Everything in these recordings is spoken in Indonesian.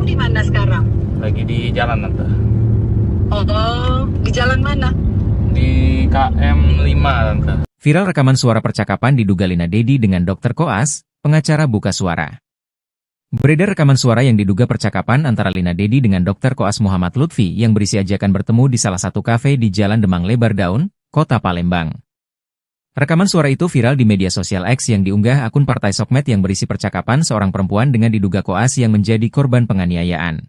kamu di mana sekarang? Lagi di jalan, Tante. Oh, di jalan mana? Di KM 5, Tante. Viral rekaman suara percakapan diduga Lina Dedi dengan Dr. Koas, pengacara buka suara. Beredar rekaman suara yang diduga percakapan antara Lina Dedi dengan Dr. Koas Muhammad Lutfi yang berisi ajakan bertemu di salah satu kafe di Jalan Demang Lebar Daun, Kota Palembang. Rekaman suara itu viral di media sosial X yang diunggah akun Partai Sokmed yang berisi percakapan seorang perempuan dengan diduga Koas yang menjadi korban penganiayaan.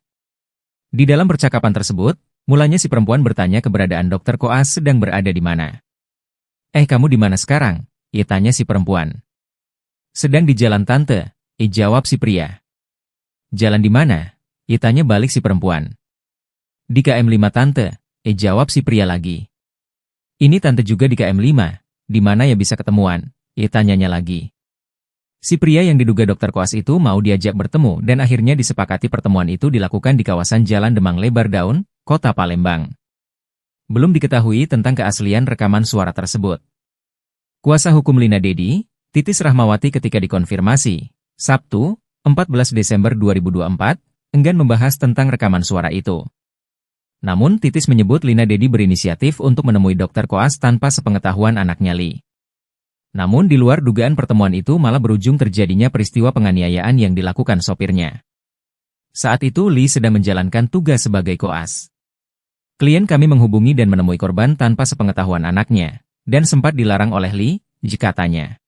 Di dalam percakapan tersebut, mulanya si perempuan bertanya keberadaan Dr. Koas sedang berada di mana. Kamu di mana sekarang? Ia tanya si perempuan. Sedang di jalan tante, jawab si pria. Jalan di mana? Ia tanya balik si perempuan. Di KM 5 tante, jawab si pria lagi. Ini tante juga di KM 5. Di mana ya bisa ketemuan? Ia tanyanya lagi. Si pria yang diduga Dr. Koas itu mau diajak bertemu dan akhirnya disepakati pertemuan itu dilakukan di kawasan Jalan Demang Lebar Daun, Kota Palembang. Belum diketahui tentang keaslian rekaman suara tersebut. Kuasa hukum Lina Dedi, Titis Rahmawati ketika dikonfirmasi, Sabtu, 14 Desember 2024, enggan membahas tentang rekaman suara itu. Namun, Titis menyebut Lina Dedi berinisiatif untuk menemui Dr. Koas tanpa sepengetahuan anaknya Li. Namun, di luar dugaan pertemuan itu malah berujung terjadinya peristiwa penganiayaan yang dilakukan sopirnya. Saat itu, Li sedang menjalankan tugas sebagai koas. Klien kami menghubungi dan menemui korban tanpa sepengetahuan anaknya, dan sempat dilarang oleh Li, katanya.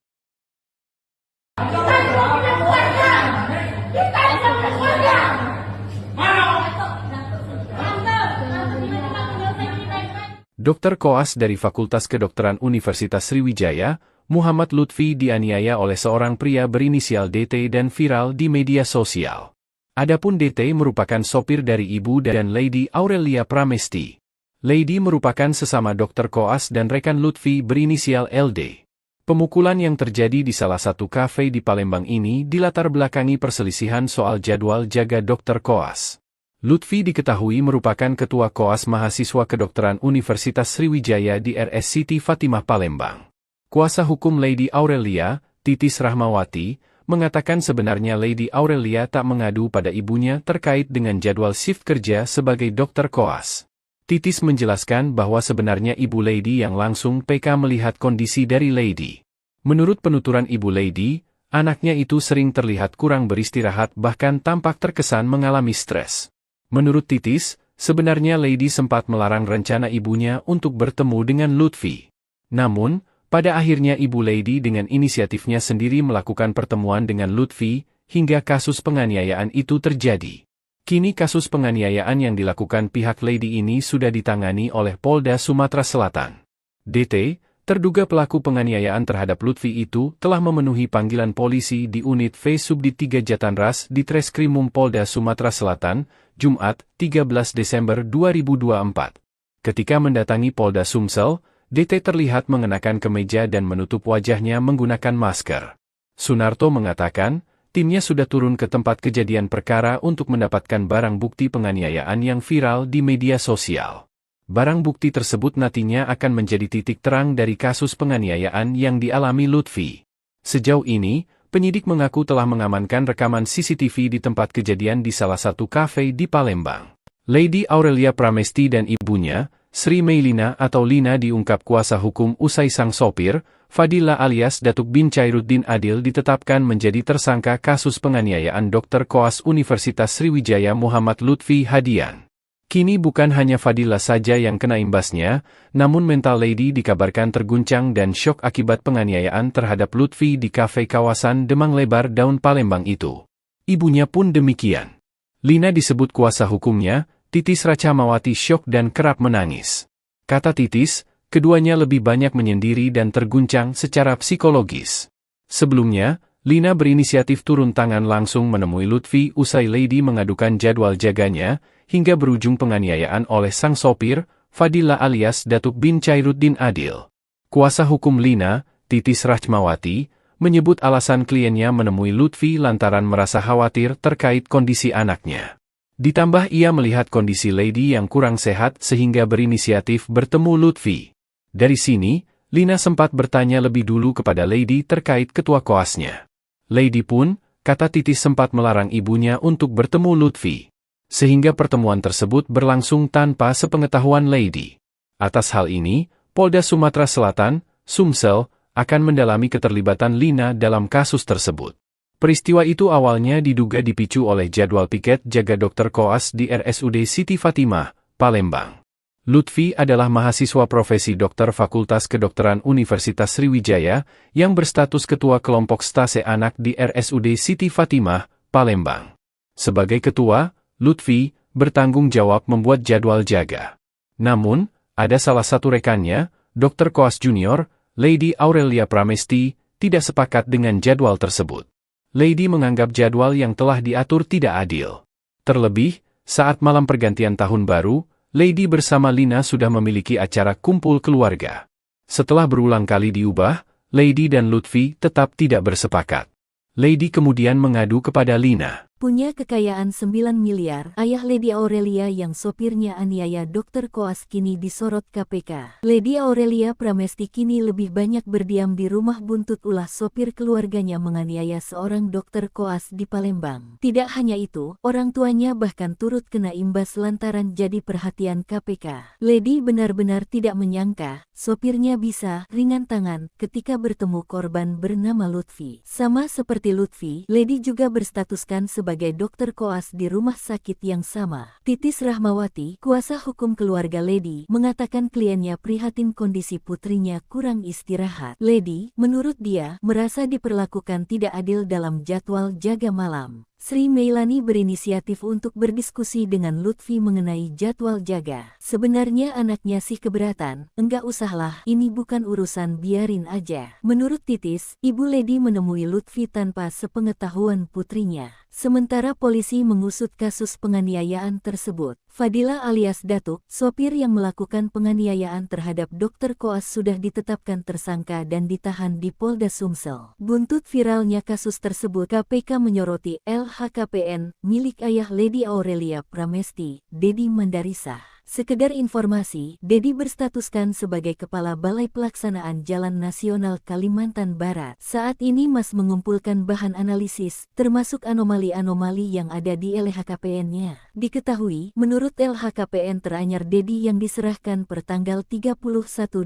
Dr. Koas dari Fakultas Kedokteran Universitas Sriwijaya, Muhammad Lutfi dianiaya oleh seorang pria berinisial DT dan viral di media sosial. Adapun DT merupakan sopir dari ibu dan Lady Aurelia Pramesti. Lady merupakan sesama Dr. Koas dan rekan Lutfi berinisial LD. Pemukulan yang terjadi di salah satu kafe di Palembang ini dilatar belakangi perselisihan soal jadwal jaga Dr. Koas. Lutfi diketahui merupakan Ketua Koas Mahasiswa Kedokteran Universitas Sriwijaya di RS Siti Fatimah Palembang. Kuasa hukum Lady Aurelia, Titis Rahmawati, mengatakan sebenarnya Lady Aurelia tak mengadu pada ibunya terkait dengan jadwal shift kerja sebagai dokter koas. Titis menjelaskan bahwa sebenarnya ibu Lady yang langsung PK melihat kondisi dari Lady. Menurut penuturan ibu Lady, anaknya itu sering terlihat kurang beristirahat bahkan tampak terkesan mengalami stres. Menurut Titis, sebenarnya Lady sempat melarang rencana ibunya untuk bertemu dengan Lutfi. Namun, pada akhirnya ibu Lady dengan inisiatifnya sendiri melakukan pertemuan dengan Lutfi, hingga kasus penganiayaan itu terjadi. Kini kasus penganiayaan yang dilakukan pihak Lady ini sudah ditangani oleh Polda Sumatera Selatan. DT, terduga pelaku penganiayaan terhadap Lutfi itu telah memenuhi panggilan polisi di unit V Subdit 3 Jatanras di Treskrimum Polda Sumatera Selatan, Jumat, 13 Desember 2024. Ketika mendatangi Polda Sumsel, DT terlihat mengenakan kemeja dan menutup wajahnya menggunakan masker. Sunarto mengatakan, timnya sudah turun ke tempat kejadian perkara untuk mendapatkan barang bukti penganiayaan yang viral di media sosial. Barang bukti tersebut nantinya akan menjadi titik terang dari kasus penganiayaan yang dialami Lutfi. Sejauh ini, penyidik mengaku telah mengamankan rekaman CCTV di tempat kejadian di salah satu kafe di Palembang. Lady Aurelia Pramesti dan ibunya, Sri Meilina atau Lina diungkap kuasa hukum usai sang sopir, Fadila alias Datuk bin Chairuddin Adil ditetapkan menjadi tersangka kasus penganiayaan Dr. Koas Universitas Sriwijaya Muhammad Lutfi Hadian. Kini bukan hanya Fadila saja yang kena imbasnya, namun mental Lady dikabarkan terguncang dan syok akibat penganiayaan terhadap Lutfi di kafe kawasan Demang Lebar Daun Palembang itu. Ibunya pun demikian. Lina disebut kuasa hukumnya, Titis Rahmawati syok dan kerap menangis. Kata Titis, keduanya lebih banyak menyendiri dan terguncang secara psikologis. Sebelumnya, Lina berinisiatif turun tangan langsung menemui Lutfi usai Lady mengadukan jadwal jaganya, hingga berujung penganiayaan oleh sang sopir, Fadila alias Datuk bin Chairuddin Adil. Kuasa hukum Lina, Titis Rahmawati, menyebut alasan kliennya menemui Lutfi lantaran merasa khawatir terkait kondisi anaknya. Ditambah ia melihat kondisi Lady yang kurang sehat sehingga berinisiatif bertemu Lutfi. Dari sini, Lina sempat bertanya lebih dulu kepada Lady terkait ketua koasnya. Lady pun, kata Titis sempat melarang ibunya untuk bertemu Lutfi. sehingga pertemuan tersebut berlangsung tanpa sepengetahuan Lady. Atas hal ini, Polda Sumatera Selatan, Sumsel, akan mendalami keterlibatan Lina dalam kasus tersebut. Peristiwa itu awalnya diduga dipicu oleh jadwal piket jaga Dr. Koas di RSUD Siti Fatimah, Palembang. Lutfi adalah mahasiswa profesi dokter Fakultas Kedokteran Universitas Sriwijaya yang berstatus ketua kelompok stase anak di RSUD Siti Fatimah, Palembang. Sebagai ketua, Lutfi bertanggung jawab membuat jadwal jaga. Namun, ada salah satu rekannya, Dr. Koas Junior, Lady Aurelia Pramesti, tidak sepakat dengan jadwal tersebut. Lady menganggap jadwal yang telah diatur tidak adil. Terlebih, saat malam pergantian tahun baru, Lady bersama Lina sudah memiliki acara kumpul keluarga. Setelah berulang kali diubah, Lady dan Lutfi tetap tidak bersepakat. Lady kemudian mengadu kepada Lina. Punya kekayaan 9 miliar, ayah Lady Aurelia yang sopirnya aniaya Dr. Koas kini disorot KPK. Lady Aurelia Pramesti kini lebih banyak berdiam di rumah buntut ulah sopir keluarganya menganiaya seorang Dr. Koas di Palembang. Tidak hanya itu, orang tuanya bahkan turut kena imbas lantaran jadi perhatian KPK. Lady benar-benar tidak menyangka, sopirnya bisa ringan tangan ketika bertemu korban bernama Lutfi. Sama seperti Lutfi, Lady juga berstatuskan sebagai Dr. Koas di rumah sakit yang sama. Titis Rahmawati, kuasa hukum keluarga Lady, mengatakan kliennya prihatin kondisi putrinya kurang istirahat. Lady, menurut dia, merasa diperlakukan tidak adil dalam jadwal jaga malam. Sri Meilani berinisiatif untuk berdiskusi dengan Lutfi mengenai jadwal jaga. Sebenarnya anaknya sih keberatan, enggak usahlah, ini bukan urusan, biarin aja. Menurut Titis, Ibu Lady menemui Lutfi tanpa sepengetahuan putrinya. Sementara polisi mengusut kasus penganiayaan tersebut. Fadila alias Datuk, sopir yang melakukan penganiayaan terhadap Dr. Koas sudah ditetapkan tersangka dan ditahan di Polda Sumsel. Buntut viralnya kasus tersebut, KPK menyoroti LHKPN milik ayah Lady Aurelia Pramesti, Dedi Mandarisa. Sekedar informasi, Dedi berstatuskan sebagai Kepala Balai Pelaksanaan Jalan Nasional Kalimantan Barat. Saat ini masih mengumpulkan bahan analisis, termasuk anomali-anomali yang ada di LHKPN-nya. Diketahui, menurut LHKPN teranyar Dedi yang diserahkan per tanggal 31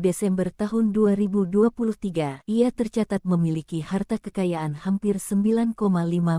Desember tahun 2023, ia tercatat memiliki harta kekayaan hampir 9,5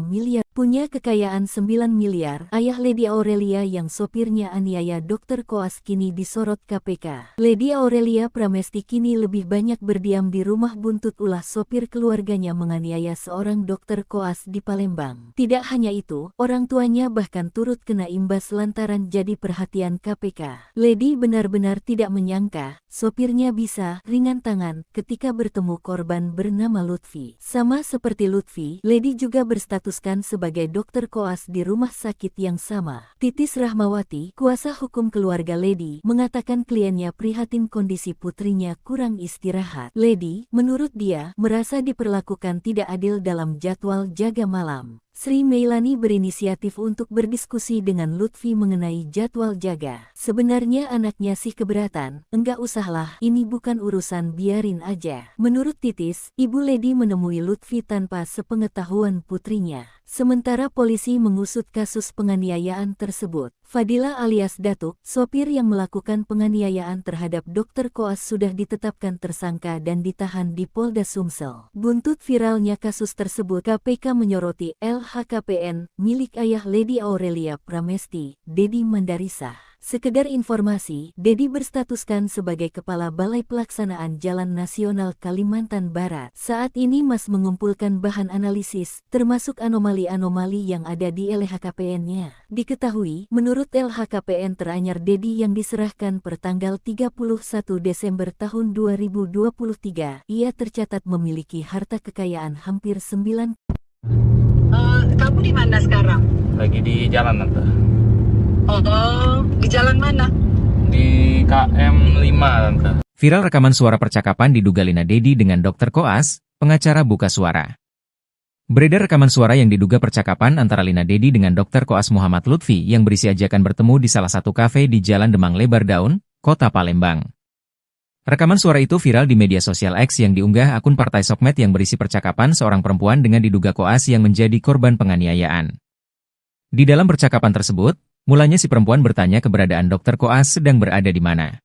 miliar. Punya kekayaan 9 miliar, ayah Lady Aurelia yang sopirnya aniaya Dr. Koas kini disorot KPK. Lady Aurelia Pramesti kini lebih banyak berdiam di rumah buntut ulah sopir keluarganya menganiaya seorang Dr. Koas di Palembang. Tidak hanya itu, orang tuanya bahkan turut kena imbas lantaran jadi perhatian KPK. Lady benar-benar tidak menyangka, sopirnya bisa ringan tangan ketika bertemu korban bernama Lutfi. Sama seperti Lutfi, Lady juga berstatuskan sebagai Dr. Koas di rumah sakit yang sama. Titis Rahmawati, kuasa hukum keluarga Lady, mengatakan kliennya prihatin kondisi putrinya kurang istirahat. Lady, menurut dia, merasa diperlakukan tidak adil dalam jadwal jaga malam. Sri Meilani berinisiatif untuk berdiskusi dengan Lutfi mengenai jadwal jaga. Sebenarnya anaknya sih keberatan, enggak usahlah, ini bukan urusan, biarin aja. Menurut Titis, Ibu Lady menemui Lutfi tanpa sepengetahuan putrinya. Sementara polisi mengusut kasus penganiayaan tersebut. Fadila alias Datuk, sopir yang melakukan penganiayaan terhadap Dr. Koas sudah ditetapkan tersangka dan ditahan di Polda Sumsel. Buntut viralnya kasus tersebut, KPK menyoroti LHKPN milik ayah Lady Aurelia Pramesti, Dedi Mandarisa. Sekedar informasi, Dedi berstatuskan sebagai Kepala Balai Pelaksanaan Jalan Nasional Kalimantan Barat. Saat ini masih mengumpulkan bahan analisis, termasuk anomali-anomali yang ada di LHKPN-nya. Diketahui, menurut LHKPN teranyar Dedi yang diserahkan per tanggal 31 Desember tahun 2023, ia tercatat memiliki harta kekayaan hampir 9. Kamu di mana sekarang? Lagi di jalan Tante. Oh, di jalan mana? Di KM 5 Tante. Viral rekaman suara percakapan diduga Lina Dedi dengan Dr. Koas, pengacara buka suara. Beredar rekaman suara yang diduga percakapan antara Lina Dedi dengan Dr. Koas Muhammad Lutfi yang berisi ajakan bertemu di salah satu kafe di Jalan Demang Lebar Daun, Kota Palembang. Rekaman suara itu viral di media sosial X yang diunggah akun Partai Sokmed yang berisi percakapan seorang perempuan dengan diduga Koas yang menjadi korban penganiayaan. Di dalam percakapan tersebut, Mulanya si perempuan bertanya keberadaan Dokter Koas sedang berada di mana.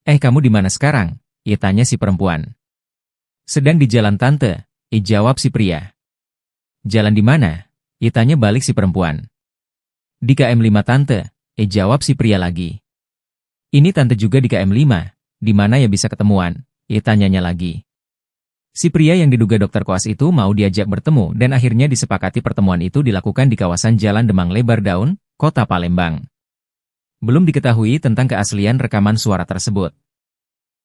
Kamu di mana sekarang? Ia tanya si perempuan. Sedang di jalan tante, jawab si pria. Jalan di mana? Ia tanya balik si perempuan. Di KM 5 tante, jawab si pria lagi. Ini tante juga di KM 5, di mana ya bisa ketemuan? Ia tanyanya lagi. Si pria yang diduga Dokter Koas itu mau diajak bertemu dan akhirnya disepakati pertemuan itu dilakukan di kawasan Jalan Demang Lebar Daun, Kota Palembang. Belum diketahui tentang keaslian rekaman suara tersebut.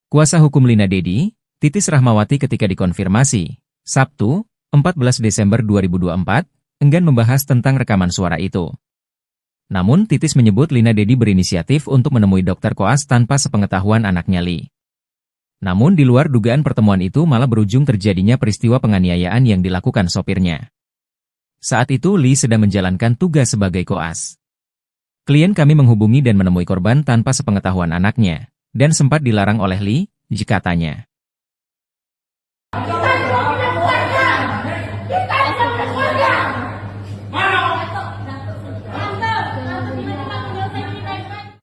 Kuasa hukum Lina Dedi, Titis Rahmawati ketika dikonfirmasi, Sabtu, 14 Desember 2024, enggan membahas tentang rekaman suara itu. Namun Titis menyebut Lina Dedi berinisiatif untuk menemui Dokter Koas tanpa sepengetahuan anaknya Li. Namun di luar dugaan pertemuan itu malah berujung terjadinya peristiwa penganiayaan yang dilakukan sopirnya. Saat itu Li sedang menjalankan tugas sebagai koas. Klien kami menghubungi dan menemui korban tanpa sepengetahuan anaknya, dan sempat dilarang oleh Li, katanya.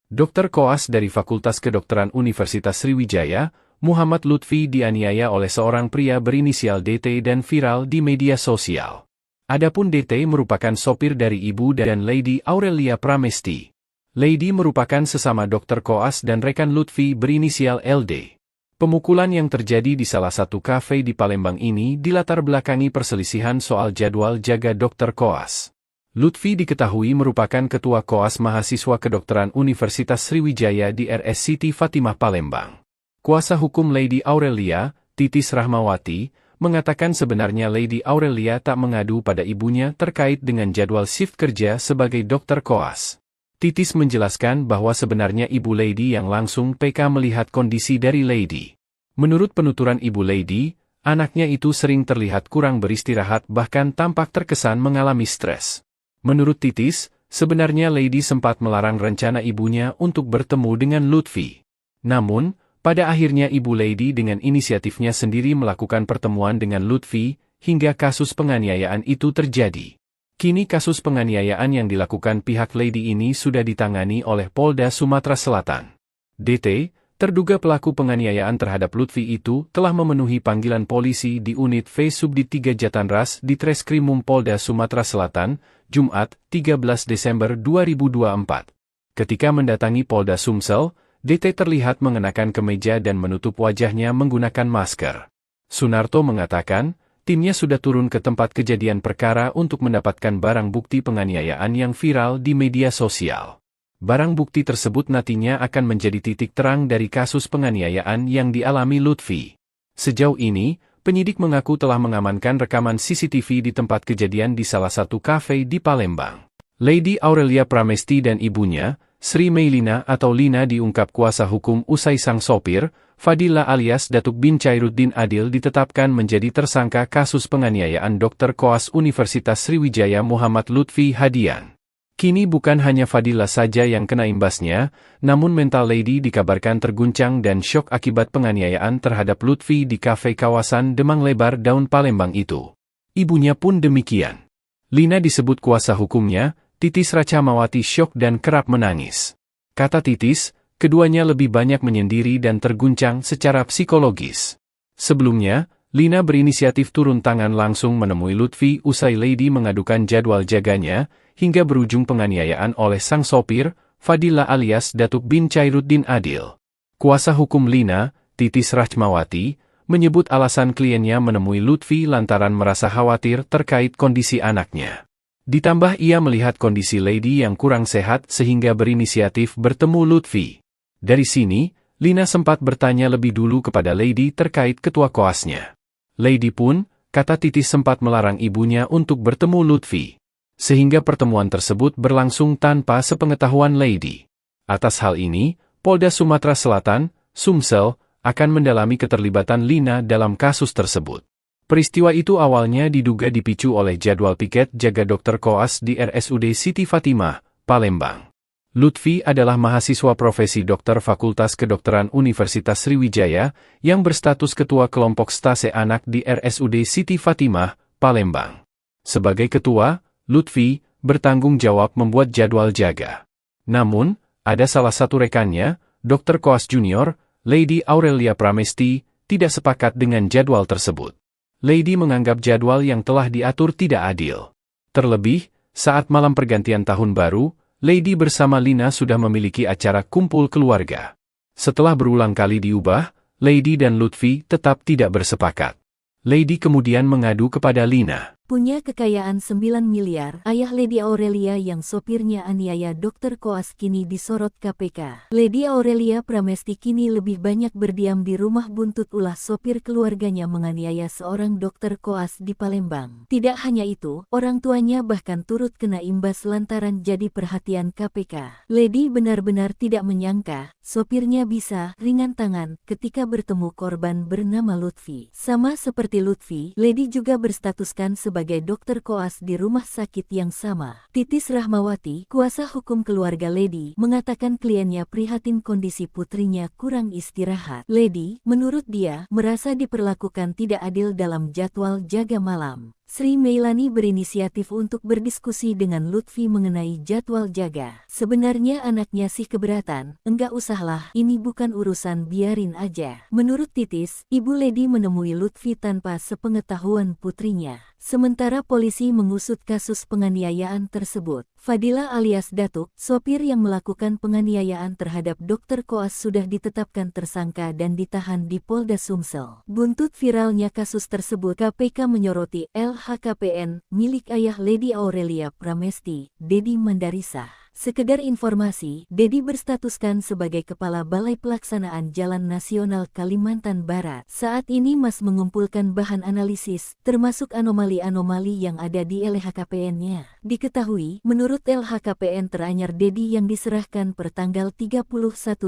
Dokter koas dari Fakultas Kedokteran Universitas Sriwijaya, Muhammad Lutfi dianiaya oleh seorang pria berinisial DT dan viral di media sosial. Adapun DT merupakan sopir dari ibu dan Lady Aurelia Pramesti. Lady merupakan sesama dokter koas dan rekan Lutfi berinisial LD. Pemukulan yang terjadi di salah satu kafe di Palembang ini dilatar belakangi perselisihan soal jadwal jaga dokter koas. Lutfi diketahui merupakan ketua koas mahasiswa kedokteran Universitas Sriwijaya di RS Siti Fatimah Palembang. Kuasa hukum Lady Aurelia, Titis Rahmawati, mengatakan sebenarnya Lady Aurelia tak mengadu pada ibunya terkait dengan jadwal shift kerja sebagai dokter koas. Titis menjelaskan bahwa sebenarnya ibu Lady yang langsung PK melihat kondisi dari Lady. Menurut penuturan ibu Lady, anaknya itu sering terlihat kurang beristirahat bahkan tampak terkesan mengalami stres. Menurut Titis, sebenarnya Lady sempat melarang rencana ibunya untuk bertemu dengan Lutfi. Namun, pada akhirnya ibu Lady dengan inisiatifnya sendiri melakukan pertemuan dengan Lutfi, hingga kasus penganiayaan itu terjadi. Kini kasus penganiayaan yang dilakukan pihak Lady ini sudah ditangani oleh Polda Sumatera Selatan. DT, terduga pelaku penganiayaan terhadap Lutfi itu, telah memenuhi panggilan polisi di unit V Subdit 3 Jatanras di Treskrimum Polda Sumatera Selatan, Jumat, 13 Desember 2024. Ketika mendatangi Polda Sumsel, DT terlihat mengenakan kemeja dan menutup wajahnya menggunakan masker. Sunarto mengatakan, timnya sudah turun ke tempat kejadian perkara untuk mendapatkan barang bukti penganiayaan yang viral di media sosial. Barang bukti tersebut nantinya akan menjadi titik terang dari kasus penganiayaan yang dialami Lutfi. Sejauh ini, penyidik mengaku telah mengamankan rekaman CCTV di tempat kejadian di salah satu kafe di Palembang. Lady Aurelia Pramesti dan ibunya, Sri Meilina atau Lina diungkap kuasa hukum usai sang sopir, Fadila alias Datuk bin Chairuddin Adil ditetapkan menjadi tersangka kasus penganiayaan Dokter Koas Universitas Sriwijaya Muhammad Lutfi Hadian. Kini bukan hanya Fadila saja yang kena imbasnya, namun mental Lady dikabarkan terguncang dan syok akibat penganiayaan terhadap Lutfi di kafe kawasan Demang Lebar Daun Palembang itu. Ibunya pun demikian. Lina disebut kuasa hukumnya, Titis Rahmawati syok dan kerap menangis. Kata Titis, keduanya lebih banyak menyendiri dan terguncang secara psikologis. Sebelumnya, Lina berinisiatif turun tangan langsung menemui Lutfi usai Lady mengadukan jadwal jaganya, hingga berujung penganiayaan oleh sang sopir, Fadila alias Datuk bin Chairuddin Adil. Kuasa hukum Lina, Titis Rahmawati, menyebut alasan kliennya menemui Lutfi lantaran merasa khawatir terkait kondisi anaknya. Ditambah ia melihat kondisi Lady yang kurang sehat sehingga berinisiatif bertemu Lutfi. Dari sini, Lina sempat bertanya lebih dulu kepada Lady terkait ketua koasnya. Lady pun, kata Titis sempat melarang ibunya untuk bertemu Lutfi. Sehingga pertemuan tersebut berlangsung tanpa sepengetahuan Lady. Atas hal ini, Polda Sumatera Selatan, Sumsel, akan mendalami keterlibatan Lina dalam kasus tersebut. Peristiwa itu awalnya diduga dipicu oleh jadwal piket jaga dokter koas di RSUD Siti Fatimah, Palembang. Lutfi adalah mahasiswa profesi dokter Fakultas Kedokteran Universitas Sriwijaya yang berstatus ketua kelompok stase anak di RSUD Siti Fatimah, Palembang. Sebagai ketua, Lutfi bertanggung jawab membuat jadwal jaga. Namun, ada salah satu rekannya, Dr. Koas Junior, Lady Aurelia Pramesti, tidak sepakat dengan jadwal tersebut. Lady menganggap jadwal yang telah diatur tidak adil. Terlebih, saat malam pergantian tahun baru, Lady bersama Lina sudah memiliki acara kumpul keluarga. Setelah berulang kali diubah, Lady dan Lutfi tetap tidak bersepakat. Lady kemudian mengadu kepada Lina. Punya kekayaan 9 miliar, ayah Lady Aurelia yang sopirnya aniaya Dr. Koas kini disorot KPK. Lady Aurelia Pramesti kini lebih banyak berdiam di rumah buntut ulah sopir keluarganya menganiaya seorang Dr. Koas di Palembang. Tidak hanya itu, orang tuanya bahkan turut kena imbas lantaran jadi perhatian KPK. Lady benar-benar tidak menyangka, sopirnya bisa ringan tangan ketika bertemu korban bernama Lutfi. Sama seperti Lutfi, Lady juga berstatuskan sebagai dokter koas di rumah sakit yang sama. Titis Rahmawati, kuasa hukum keluarga Lady, mengatakan kliennya prihatin kondisi putrinya kurang istirahat. Lady, menurut dia, merasa diperlakukan tidak adil dalam jadwal jaga malam. Sri Meilani berinisiatif untuk berdiskusi dengan Lutfi mengenai jadwal jaga. Sebenarnya anaknya sih keberatan, enggak usahlah, ini bukan urusan, biarin aja. Menurut Titis, Ibu Lady menemui Lutfi tanpa sepengetahuan putrinya. Sementara polisi mengusut kasus penganiayaan tersebut. Fadila alias Datuk, sopir yang melakukan penganiayaan terhadap Dr. Koas sudah ditetapkan tersangka dan ditahan di Polda Sumsel. Buntut viralnya kasus tersebut, KPK menyoroti LHKPN milik ayah Lady Aurelia Pramesti, Dedi Mandarisa. Sekedar informasi, Dedi berstatuskan sebagai Kepala Balai Pelaksanaan Jalan Nasional Kalimantan Barat. Saat ini Mas mengumpulkan bahan analisis, termasuk anomali-anomali yang ada di LHKPN-nya. Diketahui, menurut LHKPN teranyar Dedi yang diserahkan per tanggal 31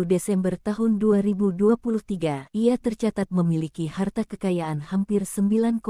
Desember tahun 2023, ia tercatat memiliki harta kekayaan hampir 9,5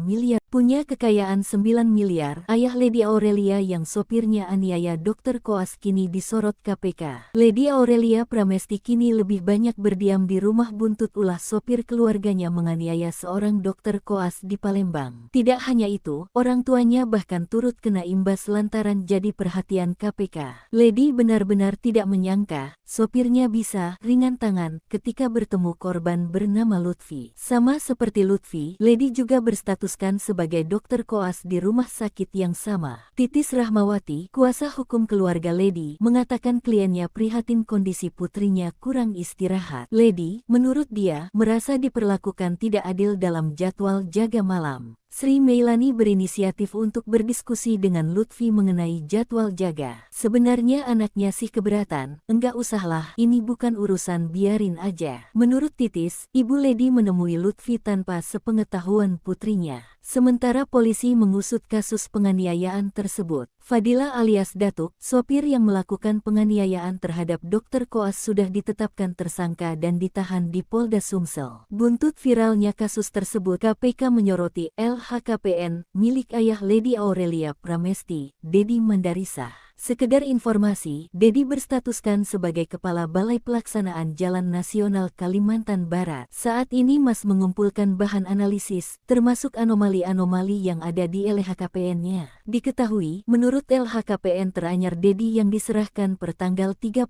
miliar. Punya kekayaan 9 miliar, ayah Lady Aurelia yang sopirnya aniaya Dr. Koas kini disorot KPK. Lady Aurelia Pramesti kini lebih banyak berdiam di rumah buntut ulah sopir keluarganya menganiaya seorang Dr. Koas di Palembang. Tidak hanya itu, orang tuanya bahkan turut kena imbas lantaran jadi perhatian KPK. Lady benar-benar tidak menyangka, sopirnya bisa ringan tangan ketika bertemu korban bernama Lutfi. Sama seperti Lutfi, Lady juga berstatuskan sebagai dokter koas di rumah sakit yang sama. Titis Rahmawati, kuasa hukum keluarga Lady, mengatakan kliennya prihatin kondisi putrinya kurang istirahat. Lady, menurut dia, merasa diperlakukan tidak adil dalam jadwal jaga malam. Sri Meilani berinisiatif untuk berdiskusi dengan Lutfi mengenai jadwal jaga. Sebenarnya anaknya sih keberatan, enggak usahlah, ini bukan urusan, biarin aja. Menurut Titis, Ibu Lady menemui Lutfi tanpa sepengetahuan putrinya. Sementara polisi mengusut kasus penganiayaan tersebut. Fadila alias Datuk, sopir yang melakukan penganiayaan terhadap Dr. Koas sudah ditetapkan tersangka dan ditahan di Polda Sumsel. Buntut viralnya kasus tersebut, KPK menyoroti LHKPN milik ayah Lady Aurelia Pramesti, Dedi Mandarisa. Sekedar informasi, Dedi berstatuskan sebagai Kepala Balai Pelaksanaan Jalan Nasional Kalimantan Barat. Saat ini Mas mengumpulkan bahan analisis, termasuk anomali-anomali yang ada di LHKPN-nya. Diketahui, menurut LHKPN teranyar Dedi yang diserahkan per tanggal 31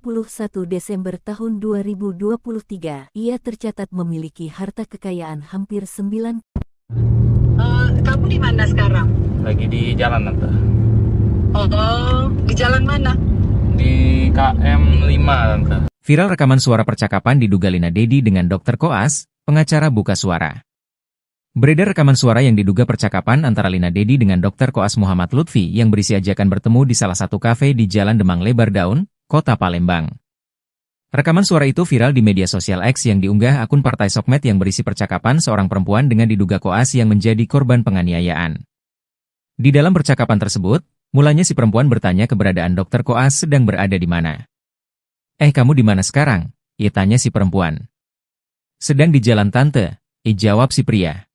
Desember tahun 2023, ia tercatat memiliki harta kekayaan hampir 9. Kamu di mana sekarang? Lagi di jalan, Tante. Oh, di jalan mana? Di KM 5, Tante. Viral rekaman suara percakapan diduga Lina Dedi dengan Dr. Koas, pengacara buka suara. Beredar rekaman suara yang diduga percakapan antara Lina Dedi dengan Dr. Koas Muhammad Lutfi yang berisi ajakan bertemu di salah satu kafe di Jalan Demang Lebar Daun, Kota Palembang. Rekaman suara itu viral di media sosial X yang diunggah akun Partai Sokmed yang berisi percakapan seorang perempuan dengan diduga Koas yang menjadi korban penganiayaan. Di dalam percakapan tersebut, mulanya si perempuan bertanya keberadaan Dr. Koas sedang berada di mana. Kamu di mana sekarang? Ia tanya si perempuan. Sedang di jalan tante, jawab si pria.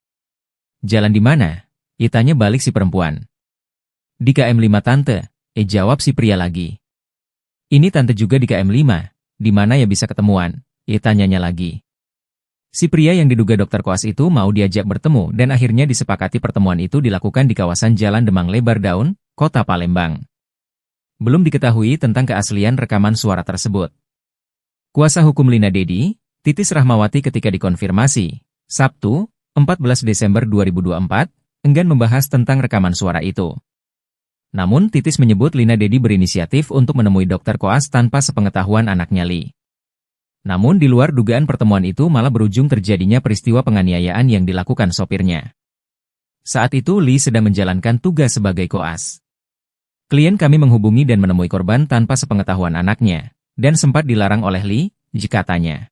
Jalan di mana? Ia tanya balik si perempuan. Di KM 5 tante, jawab si pria lagi. Ini tante juga di KM 5, di mana ya bisa ketemuan? Ia tanyanya lagi. Si pria yang diduga Dr. Koas itu mau diajak bertemu dan akhirnya disepakati pertemuan itu dilakukan di kawasan Jalan Demang Lebar Daun, Kota Palembang. Belum diketahui tentang keaslian rekaman suara tersebut. Kuasa hukum Lina Dedi, Titis Rahmawati ketika dikonfirmasi, Sabtu, 14 Desember 2024, enggan membahas tentang rekaman suara itu. Namun Titis menyebut Lina Dedi berinisiatif untuk menemui Dr. Koas tanpa sepengetahuan anaknya Li. Namun di luar dugaan pertemuan itu malah berujung terjadinya peristiwa penganiayaan yang dilakukan sopirnya. Saat itu Li sedang menjalankan tugas sebagai koas. Klien kami menghubungi dan menemui korban tanpa sepengetahuan anaknya, dan sempat dilarang oleh Li, katanya.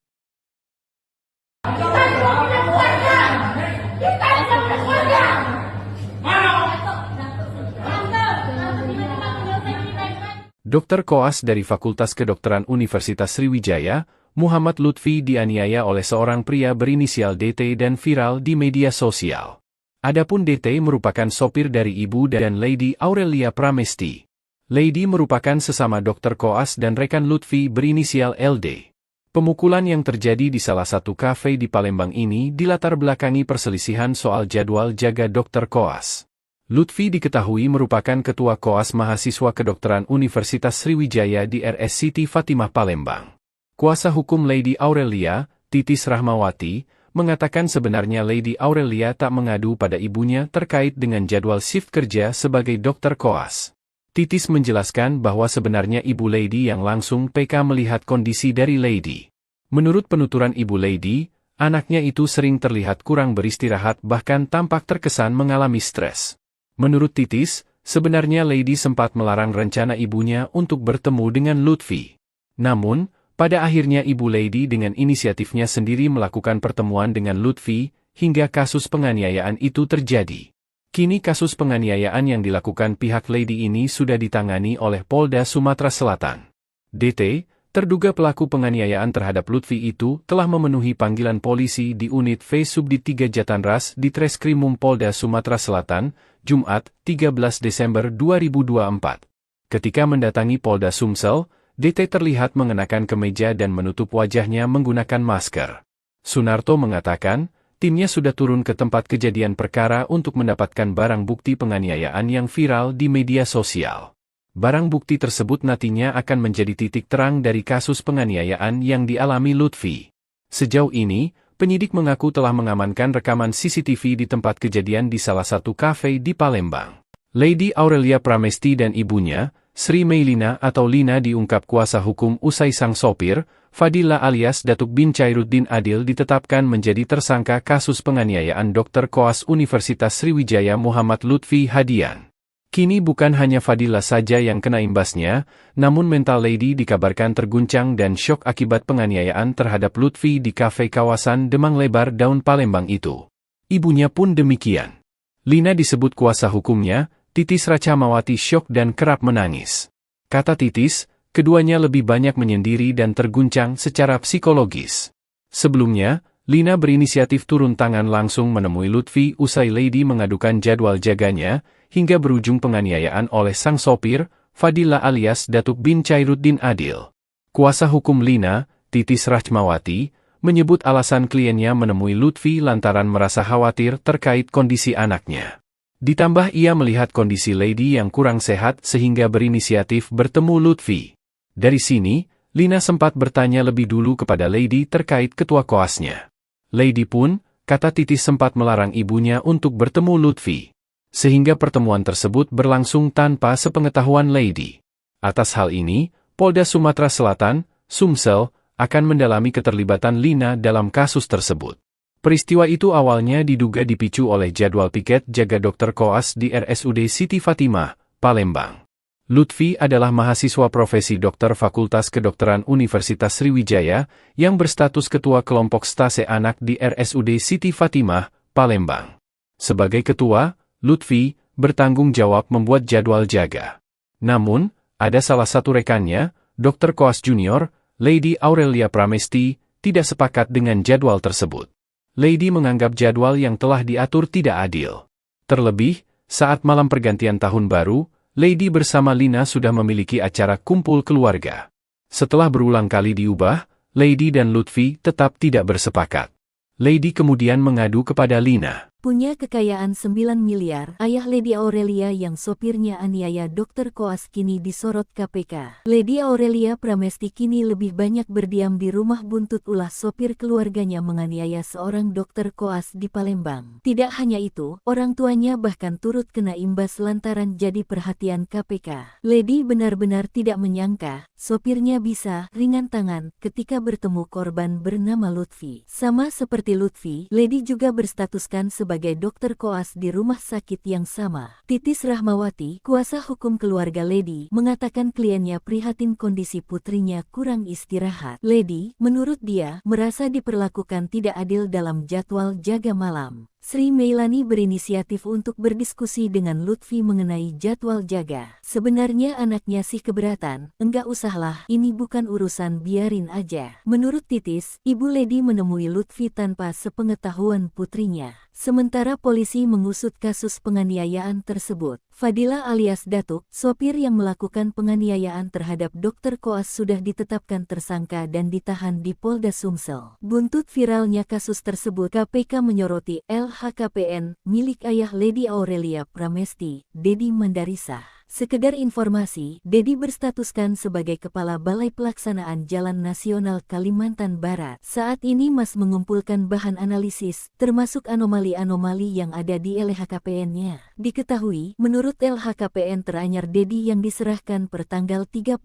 Dr. Koas dari Fakultas Kedokteran Universitas Sriwijaya, Muhammad Lutfi dianiaya oleh seorang pria berinisial DT dan viral di media sosial. Adapun DT merupakan sopir dari ibu dan Lady Aurelia Pramesti. Lady merupakan sesama Dr. Koas dan rekan Lutfi berinisial LD. Pemukulan yang terjadi di salah satu kafe di Palembang ini dilatar belakangi perselisihan soal jadwal jaga Dr. Koas. Lutfi diketahui merupakan ketua Koas Mahasiswa Kedokteran Universitas Sriwijaya di RS Siti Fatimah Palembang. Kuasa hukum Lady Aurelia, Titis Rahmawati, mengatakan sebenarnya Lady Aurelia tak mengadu pada ibunya terkait dengan jadwal shift kerja sebagai Dr. Koas. Titis menjelaskan bahwa sebenarnya Ibu Lady yang langsung PK melihat kondisi dari Lady. Menurut penuturan Ibu Lady, anaknya itu sering terlihat kurang beristirahat bahkan tampak terkesan mengalami stres. Menurut Titis, sebenarnya Lady sempat melarang rencana ibunya untuk bertemu dengan Lutfi. Namun, pada akhirnya Ibu Lady dengan inisiatifnya sendiri melakukan pertemuan dengan Lutfi, hingga kasus penganiayaan itu terjadi. Kini kasus penganiayaan yang dilakukan pihak Lady ini sudah ditangani oleh Polda Sumatera Selatan. DT, terduga pelaku penganiayaan terhadap Lutfi itu telah memenuhi panggilan polisi di unit V Subdit 3 Jatanras di Treskrimum Polda Sumatera Selatan, Jumat, 13 Desember 2024. Ketika mendatangi Polda Sumsel, DT terlihat mengenakan kemeja dan menutup wajahnya menggunakan masker. Sunarto mengatakan, timnya sudah turun ke tempat kejadian perkara untuk mendapatkan barang bukti penganiayaan yang viral di media sosial. Barang bukti tersebut nantinya akan menjadi titik terang dari kasus penganiayaan yang dialami Lutfi. Sejauh ini, penyidik mengaku telah mengamankan rekaman CCTV di tempat kejadian di salah satu kafe di Palembang. Lady Aurelia Pramesti dan ibunya, Sri Meilina atau Lina diungkap kuasa hukum usai sang sopir, Fadila alias Datuk bin Chairuddin Adil ditetapkan menjadi tersangka kasus penganiayaan Dr. Koas Universitas Sriwijaya Muhammad Lutfi Hadian. Kini bukan hanya Fadila saja yang kena imbasnya, namun mental Lady dikabarkan terguncang dan syok akibat penganiayaan terhadap Lutfi di kafe kawasan Demang Lebar Daun Palembang itu. Ibunya pun demikian. Lina disebut kuasa hukumnya, Titis Rahmawati syok dan kerap menangis. Kata Titis, keduanya lebih banyak menyendiri dan terguncang secara psikologis. Sebelumnya, Lina berinisiatif turun tangan langsung menemui Lutfi usai Lady mengadukan jadwal jaganya, hingga berujung penganiayaan oleh sang sopir, Fadila alias Datuk bin Chairuddin Adil. Kuasa hukum Lina, Titis Rahmawati, menyebut alasan kliennya menemui Lutfi lantaran merasa khawatir terkait kondisi anaknya. Ditambah ia melihat kondisi Lady yang kurang sehat sehingga berinisiatif bertemu Lutfi. Dari sini, Lina sempat bertanya lebih dulu kepada Lady terkait ketua koasnya. Lady pun, kata Titis sempat melarang ibunya untuk bertemu Lutfi. Sehingga pertemuan tersebut berlangsung tanpa sepengetahuan Lady. Atas hal ini, Polda Sumatera Selatan, Sumsel, akan mendalami keterlibatan Lina dalam kasus tersebut. Peristiwa itu awalnya diduga dipicu oleh jadwal piket jaga Dr. Koas di RSUD Siti Fatimah, Palembang. Lutfi adalah mahasiswa profesi dokter Fakultas Kedokteran Universitas Sriwijaya yang berstatus ketua kelompok stase anak di RSUD Siti Fatimah, Palembang. Sebagai ketua, Lutfi bertanggung jawab membuat jadwal jaga. Namun, ada salah satu rekannya, Dr. Koas Junior, Lady Aurelia Pramesti, tidak sepakat dengan jadwal tersebut. Lady menganggap jadwal yang telah diatur tidak adil. Terlebih, saat malam pergantian tahun baru, Lady bersama Lina sudah memiliki acara kumpul keluarga. Setelah berulang kali diubah, Lady dan Lutfi tetap tidak bersepakat. Lady kemudian mengadu kepada Lina. punya kekayaan 9 miliar, ayah Lady Aurelia yang sopirnya aniaya Dr. Koas kini disorot KPK. Lady Aurelia Pramesti kini lebih banyak berdiam di rumah buntut ulah sopir keluarganya menganiaya seorang Dr. Koas di Palembang. Tidak hanya itu, orang tuanya bahkan turut kena imbas lantaran jadi perhatian KPK. Lady benar-benar tidak menyangka, sopirnya bisa ringan tangan ketika bertemu korban bernama Lutfi. Sama seperti Lutfi, Lady juga berstatuskan sebagai dokter koas di rumah sakit yang sama. Titis Rahmawati, kuasa hukum keluarga Lady, mengatakan kliennya prihatin kondisi putrinya kurang istirahat. Lady, menurut dia, merasa diperlakukan tidak adil dalam jadwal jaga malam. Sri Meilani berinisiatif untuk berdiskusi dengan Lutfi mengenai jadwal jaga. Sebenarnya anaknya sih keberatan, enggak usahlah, ini bukan urusan, biarin aja. Menurut Titis, Ibu Lady menemui Lutfi tanpa sepengetahuan putrinya. Sementara polisi mengusut kasus penganiayaan tersebut. Fadila alias Datuk, sopir yang melakukan penganiayaan terhadap Dr. Koas sudah ditetapkan tersangka dan ditahan di Polda Sumsel. Buntut viralnya kasus tersebut, KPK menyoroti LHKPN milik ayah Lady Aurelia Pramesti, Dedi Mandarisah. Sekedar informasi, Dedi berstatuskan sebagai Kepala Balai Pelaksanaan Jalan Nasional Kalimantan Barat. Saat ini Mas mengumpulkan bahan analisis, termasuk anomali-anomali yang ada di LHKPN-nya. Diketahui, menurut LHKPN teranyar Dedi yang diserahkan per tanggal 31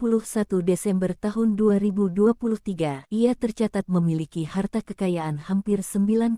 Desember tahun 2023, ia tercatat memiliki harta kekayaan hampir 9,5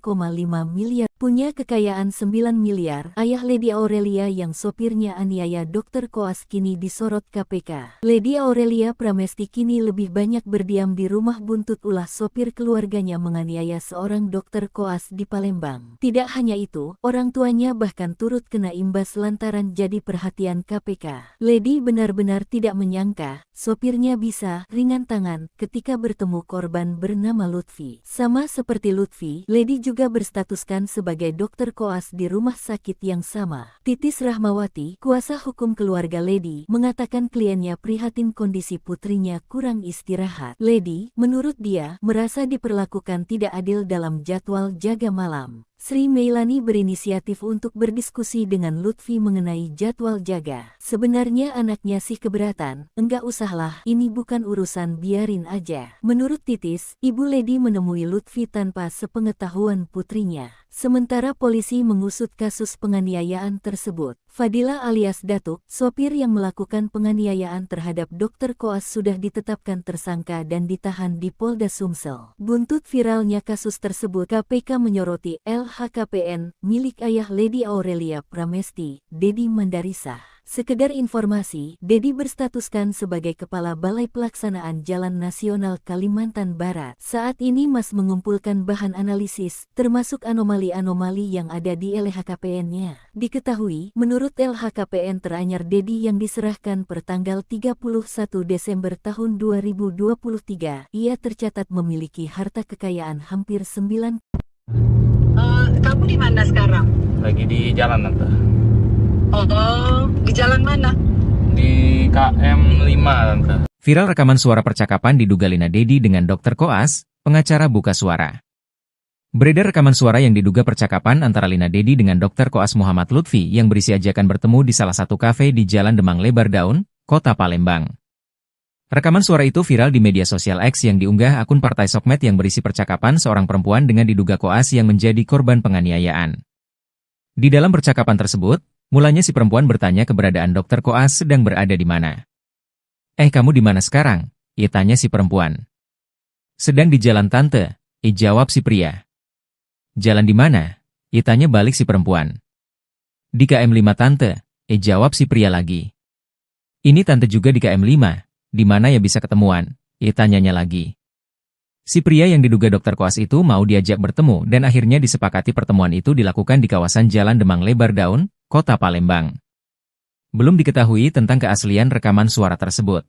miliar. Punya kekayaan 9 miliar, ayah Lady Aurelia yang sopirnya aniaya Dr. Koas kini disorot KPK. Lady Aurelia Pramesti kini lebih banyak berdiam di rumah buntut ulah sopir keluarganya menganiaya seorang Dr. Koas di Palembang. Tidak hanya itu, orang tuanya bahkan turut kena imbas lantaran jadi perhatian KPK. Lady benar-benar tidak menyangka, sopirnya bisa ringan tangan ketika bertemu korban bernama Lutfi. Sama seperti Lutfi, Lady juga berstatuskan sebagai dokter koas di rumah sakit yang sama. Titis Rahmawati, kuasa hukum keluarga Lady, mengatakan kliennya prihatin kondisi putrinya kurang istirahat. Lady, menurut dia, merasa diperlakukan tidak adil dalam jadwal jaga malam. Sri Meilani berinisiatif untuk berdiskusi dengan Lutfi mengenai jadwal jaga. Sebenarnya anaknya sih keberatan, enggak usahlah, ini bukan urusan, biarin aja. Menurut Titis, Ibu Lady menemui Lutfi tanpa sepengetahuan putrinya. Sementara polisi mengusut kasus penganiayaan tersebut. Fadila alias Datuk, sopir yang melakukan penganiayaan terhadap Dr. Koas sudah ditetapkan tersangka dan ditahan di Polda Sumsel. Buntut viralnya kasus tersebut, KPK menyoroti LHKPN milik ayah Lady Aurelia Pramesti, Dedi Mandarisah. Sekedar informasi, Dedi berstatuskan sebagai Kepala Balai Pelaksanaan Jalan Nasional Kalimantan Barat. Saat ini Mas mengumpulkan bahan analisis, termasuk anomali-anomali yang ada di LHKPN-nya. Diketahui, menurut LHKPN teranyar Dedi yang diserahkan per tanggal 31 Desember tahun 2023, ia tercatat memiliki harta kekayaan hampir 9. Kamu di mana sekarang? Lagi di jalan, Tante. Oh, di jalan mana? Di KM 5, Tante. Viral rekaman suara percakapan diduga Lina Dedi dengan Dr. Koas, pengacara buka suara. Beredar rekaman suara yang diduga percakapan antara Lina Dedi dengan Dr. Koas Muhammad Lutfi yang berisi ajakan bertemu di salah satu kafe di Jalan Demang Lebar Daun, Kota Palembang. Rekaman suara itu viral di media sosial X yang diunggah akun Partai Sokmed yang berisi percakapan seorang perempuan dengan diduga Koas yang menjadi korban penganiayaan. Di dalam percakapan tersebut, mulanya si perempuan bertanya keberadaan Dr. Koas sedang berada di mana. Kamu di mana sekarang? Ia tanya si perempuan. Sedang di jalan tante, jawab si pria. Jalan di mana? Ia tanya balik si perempuan. Di KM 5 tante, jawab si pria lagi. Ini tante juga di KM 5, di mana ya bisa ketemuan? Ia tanyanya lagi. Si pria yang diduga Dr. Koas itu mau diajak bertemu dan akhirnya disepakati pertemuan itu dilakukan di kawasan Jalan Demang Lebar Daun, Kota Palembang. Belum diketahui tentang keaslian rekaman suara tersebut.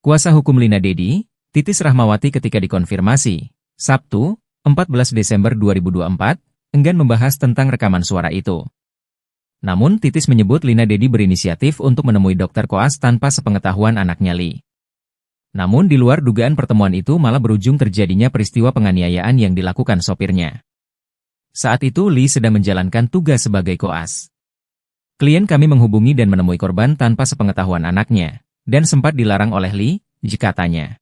Kuasa hukum Lina Dedi, Titis Rahmawati ketika dikonfirmasi, Sabtu, 14 Desember 2024, enggan membahas tentang rekaman suara itu. Namun Titis menyebut Lina Dedi berinisiatif untuk menemui Dr. Koas tanpa sepengetahuan anaknya Li. Namun di luar dugaan pertemuan itu malah berujung terjadinya peristiwa penganiayaan yang dilakukan sopirnya. Saat itu Lee sedang menjalankan tugas sebagai koas. Klien kami menghubungi dan menemui korban tanpa sepengetahuan anaknya, dan sempat dilarang oleh Lee, katanya.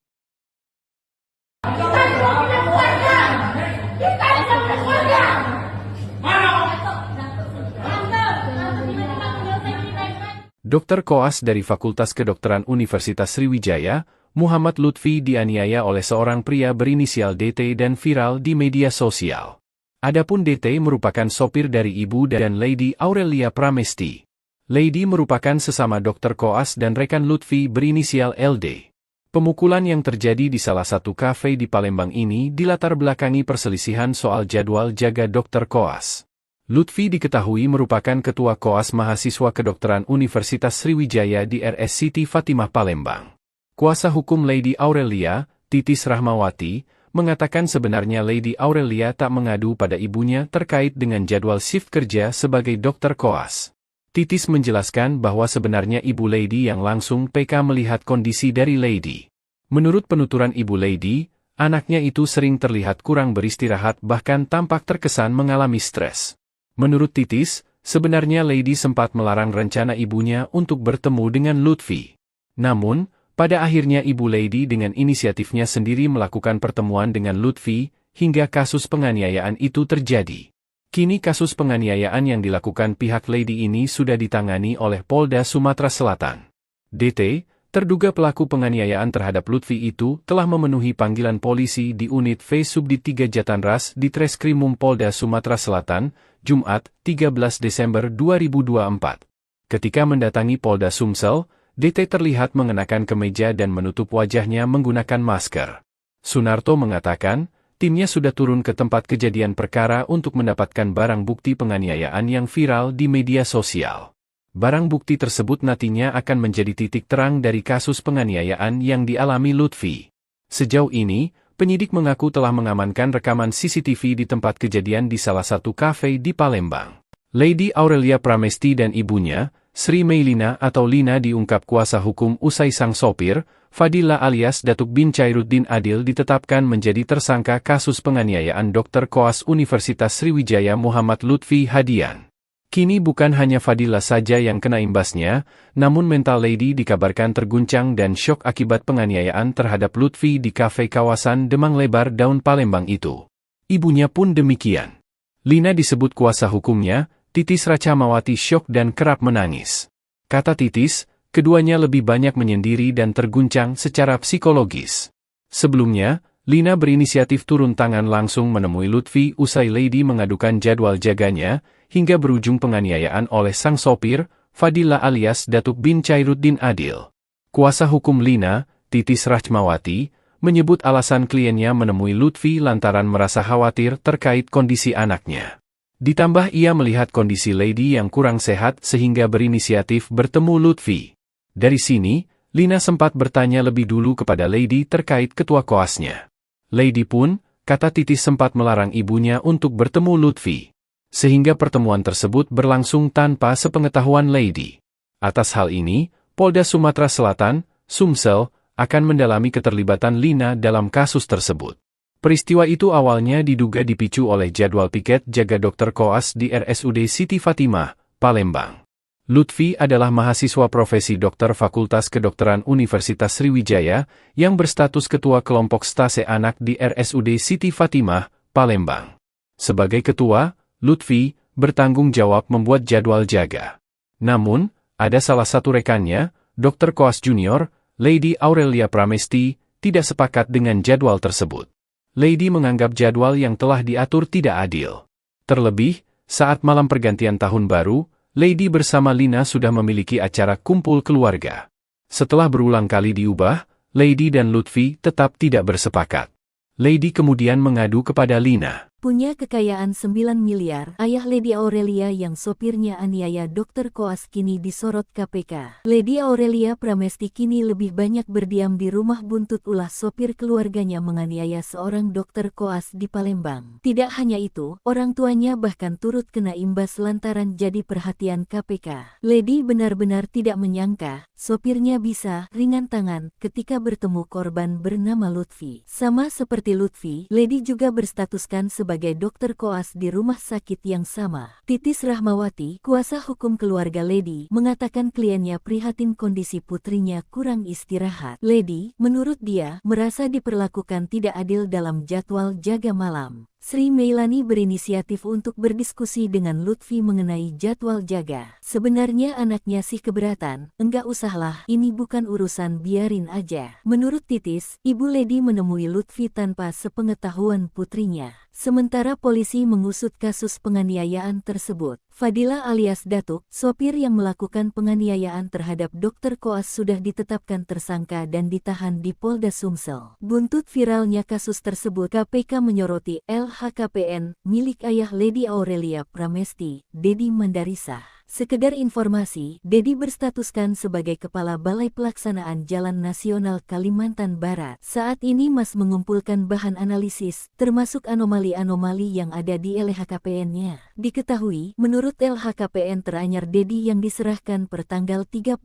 Dokter koas dari Fakultas Kedokteran Universitas Sriwijaya, Muhammad Lutfi dianiaya oleh seorang pria berinisial DT dan viral di media sosial. Adapun DT merupakan sopir dari ibu dan Lady Aurelia Pramesti. Lady merupakan sesama dokter koas dan rekan Lutfi berinisial LD. Pemukulan yang terjadi di salah satu kafe di Palembang ini dilatar belakangi perselisihan soal jadwal jaga dokter koas. Lutfi diketahui merupakan ketua koas mahasiswa kedokteran Universitas Sriwijaya di RS Siti Fatimah Palembang. Kuasa hukum Lady Aurelia, Titis Rahmawati, mengatakan sebenarnya Lady Aurelia tak mengadu pada ibunya terkait dengan jadwal shift kerja sebagai dokter koas. Titis menjelaskan bahwa sebenarnya ibu Lady yang langsung PK melihat kondisi dari Lady. Menurut penuturan ibu Lady, anaknya itu sering terlihat kurang beristirahat bahkan tampak terkesan mengalami stres. Menurut Titis, sebenarnya Lady sempat melarang rencana ibunya untuk bertemu dengan Lutfi. Namun, pada akhirnya ibu Lady dengan inisiatifnya sendiri melakukan pertemuan dengan Lutfi, hingga kasus penganiayaan itu terjadi. Kini kasus penganiayaan yang dilakukan pihak Lady ini sudah ditangani oleh Polda Sumatera Selatan. DT, terduga pelaku penganiayaan terhadap Lutfi itu telah memenuhi panggilan polisi di unit V Subdit 3 Jatanras di Treskrimum Polda Sumatera Selatan, Jumat, 13 Desember 2024. Ketika mendatangi Polda Sumsel, DT terlihat mengenakan kemeja dan menutup wajahnya menggunakan masker. Sunarto mengatakan, timnya sudah turun ke tempat kejadian perkara untuk mendapatkan barang bukti penganiayaan yang viral di media sosial. Barang bukti tersebut nantinya akan menjadi titik terang dari kasus penganiayaan yang dialami Lutfi. Sejauh ini, penyidik mengaku telah mengamankan rekaman CCTV di tempat kejadian di salah satu kafe di Palembang. Lady Aurelia Pramesti dan ibunya, Sri Meilina atau Lina diungkap kuasa hukum usai sang sopir, Fadila alias Datuk bin Chairuddin Adil ditetapkan menjadi tersangka kasus penganiayaan dokter koas Universitas Sriwijaya Muhammad Lutfi Hadian. Kini bukan hanya Fadila saja yang kena imbasnya, namun mental Lady dikabarkan terguncang dan syok akibat penganiayaan terhadap Lutfi di kafe kawasan Demang Lebar Daun Palembang itu. Ibunya pun demikian. Lina disebut kuasa hukumnya, Titis Rahmawati syok dan kerap menangis. Kata Titis, keduanya lebih banyak menyendiri dan terguncang secara psikologis. Sebelumnya, Lina berinisiatif turun tangan langsung menemui Lutfi usai Lady mengadukan jadwal jaganya, hingga berujung penganiayaan oleh sang sopir, Fadila alias Datuk bin Chairuddin Adil. Kuasa hukum Lina, Titis Rahmawati, menyebut alasan kliennya menemui Lutfi lantaran merasa khawatir terkait kondisi anaknya. Ditambah ia melihat kondisi Lady yang kurang sehat sehingga berinisiatif bertemu Lutfi. Dari sini, Lina sempat bertanya lebih dulu kepada Lady terkait ketua koasnya. Lady pun, kata Titis sempat melarang ibunya untuk bertemu Lutfi. Sehingga pertemuan tersebut berlangsung tanpa sepengetahuan Lady. Atas hal ini, Polda Sumatera Selatan, Sumsel, akan mendalami keterlibatan Lina dalam kasus tersebut. Peristiwa itu awalnya diduga dipicu oleh jadwal piket jaga dokter koas di RSUD Siti Fatimah, Palembang. Lutfi adalah mahasiswa profesi dokter Fakultas Kedokteran Universitas Sriwijaya yang berstatus ketua kelompok stase anak di RSUD Siti Fatimah, Palembang. Sebagai ketua, Lutfi bertanggung jawab membuat jadwal jaga. Namun, ada salah satu rekannya, dokter koas junior, Lady Aurelia Pramesti, tidak sepakat dengan jadwal tersebut. Lady menganggap jadwal yang telah diatur tidak adil. Terlebih, saat malam pergantian tahun baru, Lady bersama Lina sudah memiliki acara kumpul keluarga. Setelah berulang kali diubah, Lady dan Lutfi tetap tidak bersepakat. Lady kemudian mengadu kepada Lina. Punya kekayaan 9 miliar, ayah Lady Aurelia yang sopirnya aniaya dokter koas kini disorot KPK. Lady Aurelia Pramesti kini lebih banyak berdiam di rumah buntut ulah sopir keluarganya menganiaya seorang dokter koas di Palembang. Tidak hanya itu, orang tuanya bahkan turut kena imbas lantaran jadi perhatian KPK. Lady benar-benar tidak menyangka, sopirnya bisa ringan tangan ketika bertemu korban bernama Lutfi. Sama seperti Lutfi, Lady juga berstatuskan sebagai sebagai dokter koas di rumah sakit yang sama. Titis Rahmawati, kuasa hukum keluarga Lady, mengatakan kliennya prihatin kondisi putrinya kurang istirahat. Lady, menurut dia, merasa diperlakukan tidak adil dalam jadwal jaga malam. Sri Meilani berinisiatif untuk berdiskusi dengan Lutfi mengenai jadwal jaga. Sebenarnya anaknya sih keberatan, enggak usahlah, ini bukan urusan, biarin aja. Menurut Titis, Ibu Lady menemui Lutfi tanpa sepengetahuan putrinya. Sementara polisi mengusut kasus penganiayaan tersebut. Fadila alias Datuk, sopir yang melakukan penganiayaan terhadap Dr. Koas sudah ditetapkan tersangka dan ditahan di Polda Sumsel. Buntut viralnya kasus tersebut, KPK menyoroti LHKPN milik ayah Lady Aurelia Pramesti, Dedi Mandarisa. Sekedar informasi, Dedi berstatuskan sebagai Kepala Balai Pelaksanaan Jalan Nasional Kalimantan Barat. Saat ini Mas mengumpulkan bahan analisis, termasuk anomali-anomali yang ada di LHKPN-nya. Diketahui, menurut LHKPN teranyar Dedi yang diserahkan per tanggal 31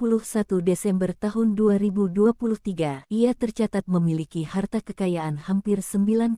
Desember tahun 2023, ia tercatat memiliki harta kekayaan hampir 9,5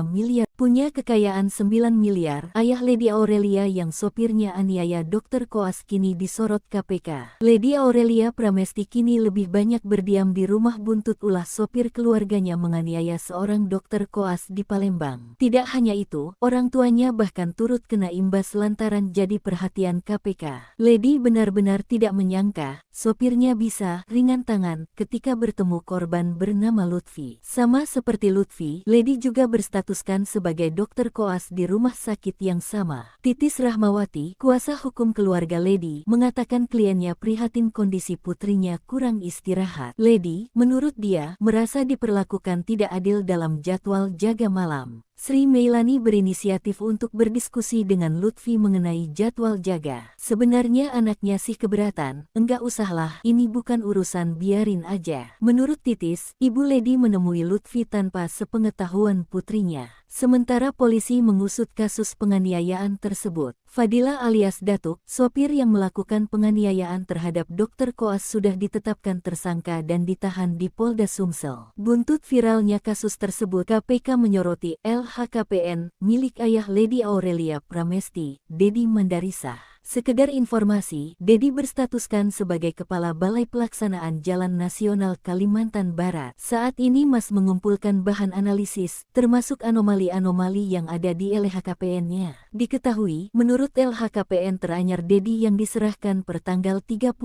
miliar. Punya kekayaan 9 miliar, ayah Lady Aurelia yang sopirnya aniaya Dr. Koas kini disorot KPK. Lady Aurelia Pramesti kini lebih banyak berdiam di rumah buntut ulah sopir keluarganya menganiaya seorang Dr. Koas di Palembang. Tidak hanya itu, orang tuanya bahkan turut kena imbas lantaran jadi perhatian KPK. Lady benar-benar tidak menyangka, sopirnya bisa ringan tangan ketika bertemu korban bernama Lutfi. Sama seperti Lutfi, Lady juga berstatuskan sebagai Dr. Koas di rumah sakit yang sama. Titis Rahmawati, kuasa hukum keluarga Lady, mengatakan kliennya prihatin kondisi putrinya kurang istirahat. Lady, menurut dia, merasa diperlakukan tidak adil dalam jadwal jaga malam. Sri Meilani berinisiatif untuk berdiskusi dengan Lutfi mengenai jadwal jaga. Sebenarnya anaknya sih keberatan, enggak usahlah, ini bukan urusan, biarin aja. Menurut Titis, Ibu Lady menemui Lutfi tanpa sepengetahuan putrinya. Sementara polisi mengusut kasus penganiayaan tersebut. Fadila alias Datuk, sopir yang melakukan penganiayaan terhadap Dr. Koas sudah ditetapkan tersangka dan ditahan di Polda Sumsel. Buntut viralnya kasus tersebut, KPK menyoroti LHKPN milik ayah Lady Aurelia Pramesti, Dedi Mandarisa. Sekedar informasi, Dedi berstatuskan sebagai Kepala Balai Pelaksanaan Jalan Nasional Kalimantan Barat. Saat ini Mas mengumpulkan bahan analisis, termasuk anomali-anomali yang ada di LHKPN-nya. Diketahui, menurut LHKPN teranyar Dedi yang diserahkan per tanggal 31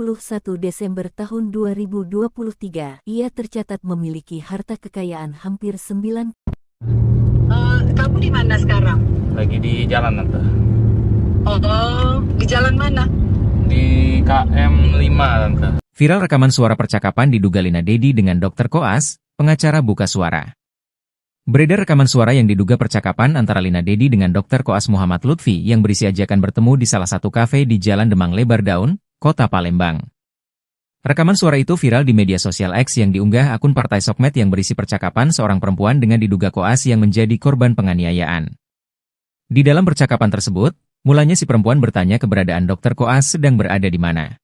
Desember tahun 2023, ia tercatat memiliki harta kekayaan hampir 9. Kamu di mana sekarang? Lagi di jalan, Tante. Oh, di jalan mana? Di KM 5, Tante. Viral rekaman suara percakapan diduga Lina Dedi dengan Dr. Koas, pengacara buka suara. Beredar rekaman suara yang diduga percakapan antara Lina Dedi dengan Dr. Koas Muhammad Lutfi yang berisi ajakan bertemu di salah satu kafe di Jalan Demang Lebar Daun, Kota Palembang. Rekaman suara itu viral di media sosial X yang diunggah akun Partai Sokmed yang berisi percakapan seorang perempuan dengan diduga Koas yang menjadi korban penganiayaan. Di dalam percakapan tersebut, mulanya si perempuan bertanya keberadaan Dr. Koas sedang berada di mana.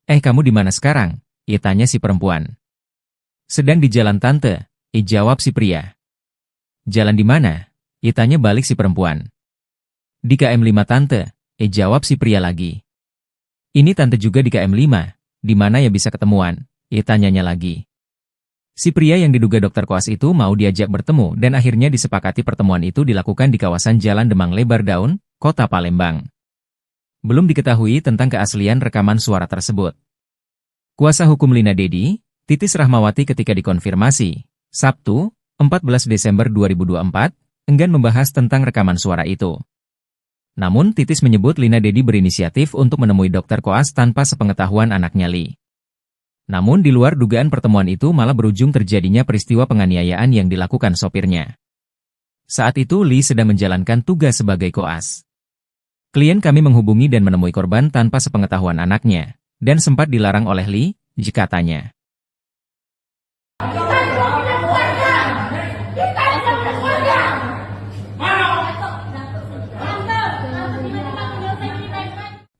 Kamu di mana sekarang? Ia tanya si perempuan. Sedang di jalan tante, jawab si pria. Jalan di mana? Ia tanya balik si perempuan. Di KM 5 tante, jawab si pria lagi. Ini tante juga di KM 5, di mana ya bisa ketemuan? Ia tanyanya lagi. Si pria yang diduga Dr. Koas itu mau diajak bertemu dan akhirnya disepakati pertemuan itu dilakukan di kawasan Jalan Demang Lebar Daun, Kota Palembang. Belum diketahui tentang keaslian rekaman suara tersebut. Kuasa hukum Lina Dedi, Titis Rahmawati ketika dikonfirmasi, Sabtu, 14 Desember 2024, enggan membahas tentang rekaman suara itu. Namun Titis menyebut Lina Dedi berinisiatif untuk menemui Dr. Koas tanpa sepengetahuan anaknya Li. Namun di luar dugaan pertemuan itu malah berujung terjadinya peristiwa penganiayaan yang dilakukan sopirnya. Saat itu Li sedang menjalankan tugas sebagai koas. Klien kami menghubungi dan menemui korban tanpa sepengetahuan anaknya, dan sempat dilarang oleh Li, katanya.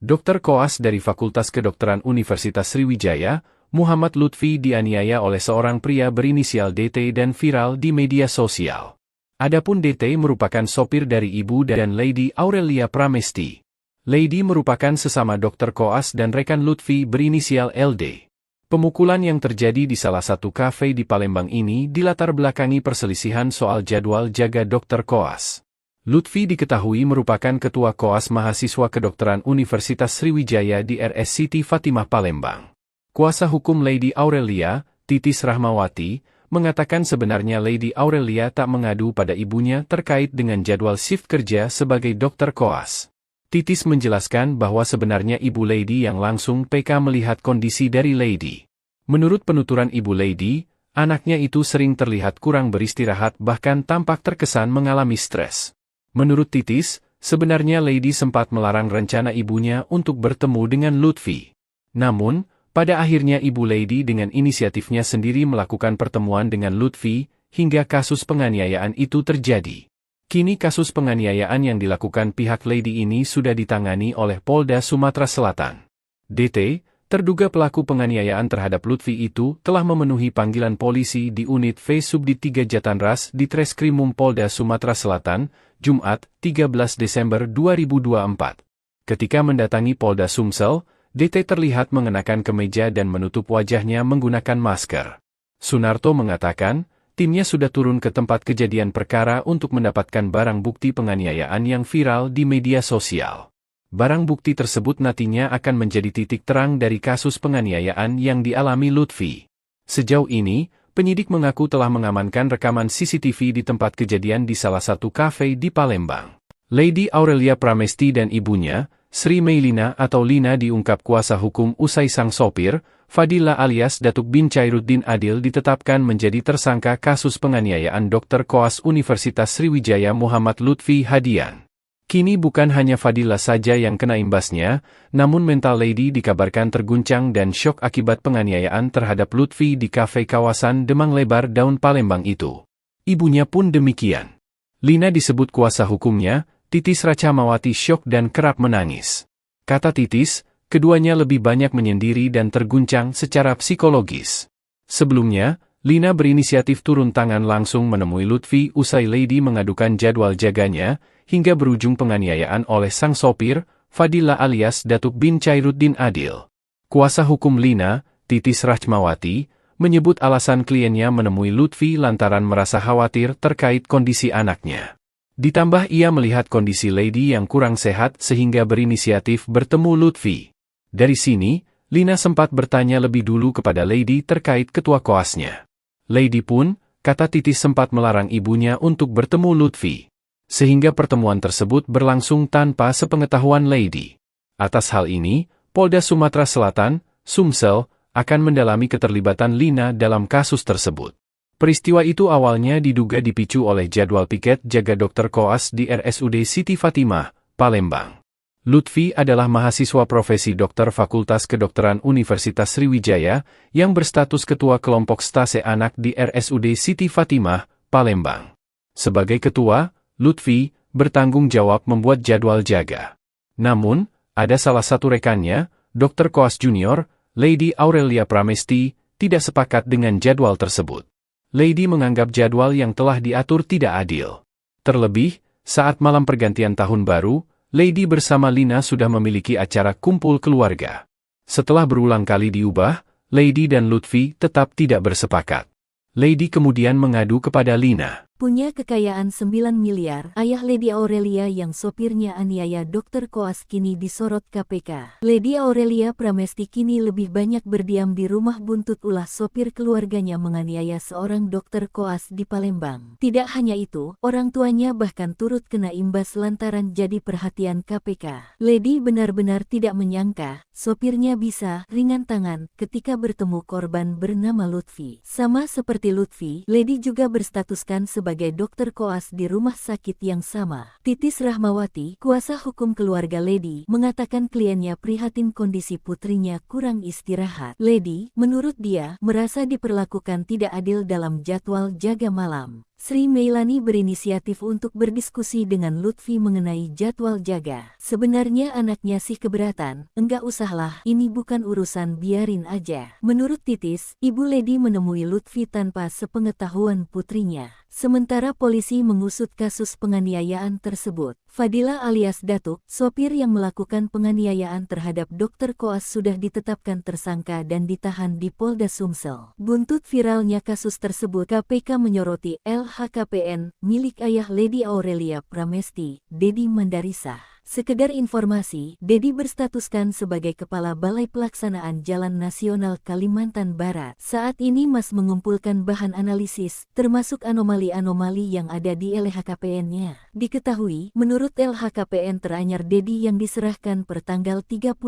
Dr. Koas dari Fakultas Kedokteran Universitas Sriwijaya, Muhammad Lutfi dianiaya oleh seorang pria berinisial DT dan viral di media sosial. Adapun DT merupakan sopir dari Ibu dan Lady Aurelia Pramesti. Lady merupakan sesama Dr. Koas dan rekan Lutfi berinisial LD. Pemukulan yang terjadi di salah satu kafe di Palembang ini dilatar belakangi perselisihan soal jadwal jaga Dr. Koas. Lutfi diketahui merupakan Ketua Koas Mahasiswa Kedokteran Universitas Sriwijaya di RS Siti Fatimah Palembang. Kuasa hukum Lady Aurelia, Titis Rahmawati, mengatakan sebenarnya Lady Aurelia tak mengadu pada ibunya terkait dengan jadwal shift kerja sebagai Dr. Koas. Titis menjelaskan bahwa sebenarnya Ibu Lady yang langsung PK melihat kondisi dari Lady. Menurut penuturan Ibu Lady, anaknya itu sering terlihat kurang beristirahat bahkan tampak terkesan mengalami stres. Menurut Titis, sebenarnya Lady sempat melarang rencana ibunya untuk bertemu dengan Lutfi. Namun, pada akhirnya Ibu Lady dengan inisiatifnya sendiri melakukan pertemuan dengan Lutfi, hingga kasus penganiayaan itu terjadi. Kini kasus penganiayaan yang dilakukan pihak Lady ini sudah ditangani oleh Polda Sumatera Selatan. DT, terduga pelaku penganiayaan terhadap Lutfi itu telah memenuhi panggilan polisi di unit V Subdit 3 Jatanras di Treskrimum Polda Sumatera Selatan, Jumat, 13 Desember 2024. Ketika mendatangi Polda Sumsel, DT terlihat mengenakan kemeja dan menutup wajahnya menggunakan masker. Sunarto mengatakan, timnya sudah turun ke tempat kejadian perkara untuk mendapatkan barang bukti penganiayaan yang viral di media sosial. Barang bukti tersebut nantinya akan menjadi titik terang dari kasus penganiayaan yang dialami Lutfi. Sejauh ini, penyidik mengaku telah mengamankan rekaman CCTV di tempat kejadian di salah satu kafe di Palembang. Lady Aurelia Pramesti dan ibunya, Sri Meilina atau Lina diungkap kuasa hukum usai sang sopir, Fadila alias Datuk bin Chairuddin Adil ditetapkan menjadi tersangka kasus penganiayaan Dr. Koas Universitas Sriwijaya Muhammad Lutfi Hadian. Kini bukan hanya Fadila saja yang kena imbasnya, namun mental Lady dikabarkan terguncang dan syok akibat penganiayaan terhadap Lutfi di kafe kawasan Demang Lebar Daun Palembang itu. Ibunya pun demikian. Lina disebut kuasa hukumnya, Titis Rahmawati syok dan kerap menangis. Kata Titis, keduanya lebih banyak menyendiri dan terguncang secara psikologis. Sebelumnya, Lina berinisiatif turun tangan langsung menemui Lutfi usai Lady mengadukan jadwal jaganya, hingga berujung penganiayaan oleh sang sopir, Fadila alias Datuk bin Chairuddin Adil. Kuasa hukum Lina, Titis Rahmawati, menyebut alasan kliennya menemui Lutfi lantaran merasa khawatir terkait kondisi anaknya. Ditambah ia melihat kondisi Lady yang kurang sehat sehingga berinisiatif bertemu Lutfi. Dari sini, Lina sempat bertanya lebih dulu kepada Lady terkait ketua koasnya. Lady pun, kata Titis sempat melarang ibunya untuk bertemu Lutfi. Sehingga pertemuan tersebut berlangsung tanpa sepengetahuan Lady. Atas hal ini, Polda Sumatera Selatan, Sumsel, akan mendalami keterlibatan Lina dalam kasus tersebut. Peristiwa itu awalnya diduga dipicu oleh jadwal piket jaga Dr. Koas di RSUD Siti Fatimah, Palembang. Lutfi adalah mahasiswa profesi dokter Fakultas Kedokteran Universitas Sriwijaya yang berstatus ketua kelompok stase anak di RSUD Siti Fatimah, Palembang. Sebagai ketua, Lutfi bertanggung jawab membuat jadwal jaga. Namun, ada salah satu rekannya, Dr. Koas Junior, Lady Aurelia Pramesti, tidak sepakat dengan jadwal tersebut. Lady menganggap jadwal yang telah diatur tidak adil. Terlebih, saat malam pergantian tahun baru, Lady bersama Lina sudah memiliki acara kumpul keluarga. Setelah berulang kali diubah, Lady dan Lutfi tetap tidak bersepakat. Lady kemudian mengadu kepada Lina. Punya kekayaan 9 miliar, ayah Lady Aurelia yang sopirnya aniaya Dr. Koas kini disorot KPK. Lady Aurelia Pramesti kini lebih banyak berdiam di rumah buntut ulah sopir keluarganya menganiaya seorang Dr. Koas di Palembang. Tidak hanya itu, orang tuanya bahkan turut kena imbas lantaran jadi perhatian KPK. Lady benar-benar tidak menyangka, sopirnya bisa ringan tangan ketika bertemu korban bernama Lutfi. Sama seperti Lutfi, Lady juga berstatuskan sebagai Dr. Koas di rumah sakit yang sama. Titis Rahmawati, kuasa hukum keluarga Lady, mengatakan kliennya prihatin kondisi putrinya kurang istirahat. Lady, menurut dia, merasa diperlakukan tidak adil dalam jadwal jaga malam. Sri Meilani berinisiatif untuk berdiskusi dengan Lutfi mengenai jadwal jaga. Sebenarnya anaknya sih keberatan, enggak usahlah, ini bukan urusan, biarin aja. Menurut Titis, Ibu Lady menemui Lutfi tanpa sepengetahuan putrinya. Sementara polisi mengusut kasus penganiayaan tersebut. Fadila alias Datuk, sopir yang melakukan penganiayaan terhadap Dr. Koas sudah ditetapkan tersangka dan ditahan di Polda Sumsel. Buntut viralnya kasus tersebut, KPK menyoroti LHKPN milik ayah Lady Aurelia Pramesti, Dedi Mandarisa. Sekedar informasi, Dedi berstatuskan sebagai Kepala Balai Pelaksanaan Jalan Nasional Kalimantan Barat. Saat ini Mas mengumpulkan bahan analisis, termasuk anomali-anomali yang ada di LHKPN-nya. Diketahui, menurut LHKPN teranyar Dedi yang diserahkan per tanggal 31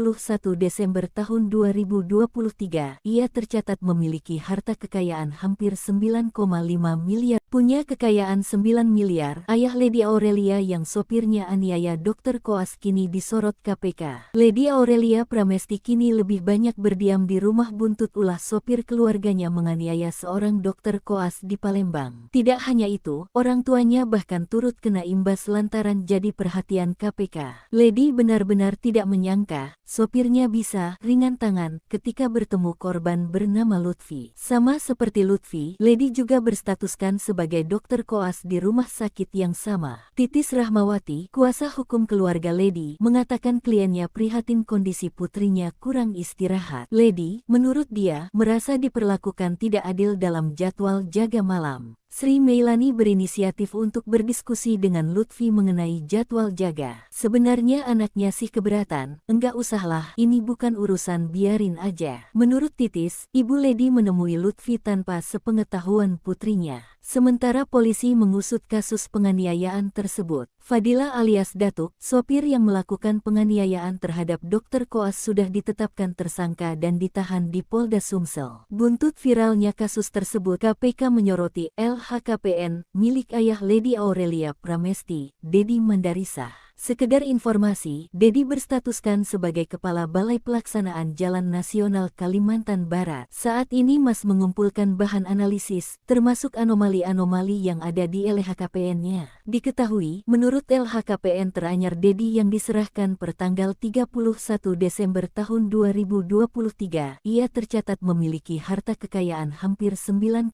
Desember tahun 2023, ia tercatat memiliki harta kekayaan hampir 9,5 miliar. Punya kekayaan 9 miliar, ayah Lady Aurelia yang sopirnya aniaya Dr. Koas kini disorot KPK. Lady Aurelia Pramesti kini lebih banyak berdiam di rumah buntut ulah sopir keluarganya menganiaya seorang Dr. Koas di Palembang. Tidak hanya itu, orang tuanya bahkan turut kena imbas lantaran jadi perhatian KPK. Lady benar-benar tidak menyangka, sopirnya bisa ringan tangan ketika bertemu korban bernama Lutfi. Sama seperti Lutfi, Lady juga berstatuskan sebagai Dr. Koas di rumah sakit yang sama. Titis Rahmawati, kuasa hukum keluarga Lady, mengatakan kliennya prihatin kondisi putrinya kurang istirahat. Lady, menurut dia, merasa diperlakukan tidak adil dalam jadwal jaga malam. Sri Meilani berinisiatif untuk berdiskusi dengan Lutfi mengenai jadwal jaga. Sebenarnya anaknya sih keberatan, enggak usahlah, ini bukan urusan, biarin aja. Menurut Titis, Ibu Lady menemui Lutfi tanpa sepengetahuan putrinya. Sementara polisi mengusut kasus penganiayaan tersebut. Fadila alias Datuk, sopir yang melakukan penganiayaan terhadap Dr. Koas sudah ditetapkan tersangka dan ditahan di Polda Sumsel. Buntut viralnya kasus tersebut, KPK menyoroti LHKPN milik ayah Lady Aurelia Pramesti, Dedi Mandarisa. Sekedar informasi, Dedi berstatuskan sebagai Kepala Balai Pelaksanaan Jalan Nasional Kalimantan Barat. Saat ini Mas mengumpulkan bahan analisis, termasuk anomali-anomali yang ada di LHKPN-nya. Diketahui, menurut LHKPN teranyar Dedi yang diserahkan per tanggal 31 Desember tahun 2023, ia tercatat memiliki harta kekayaan hampir 9.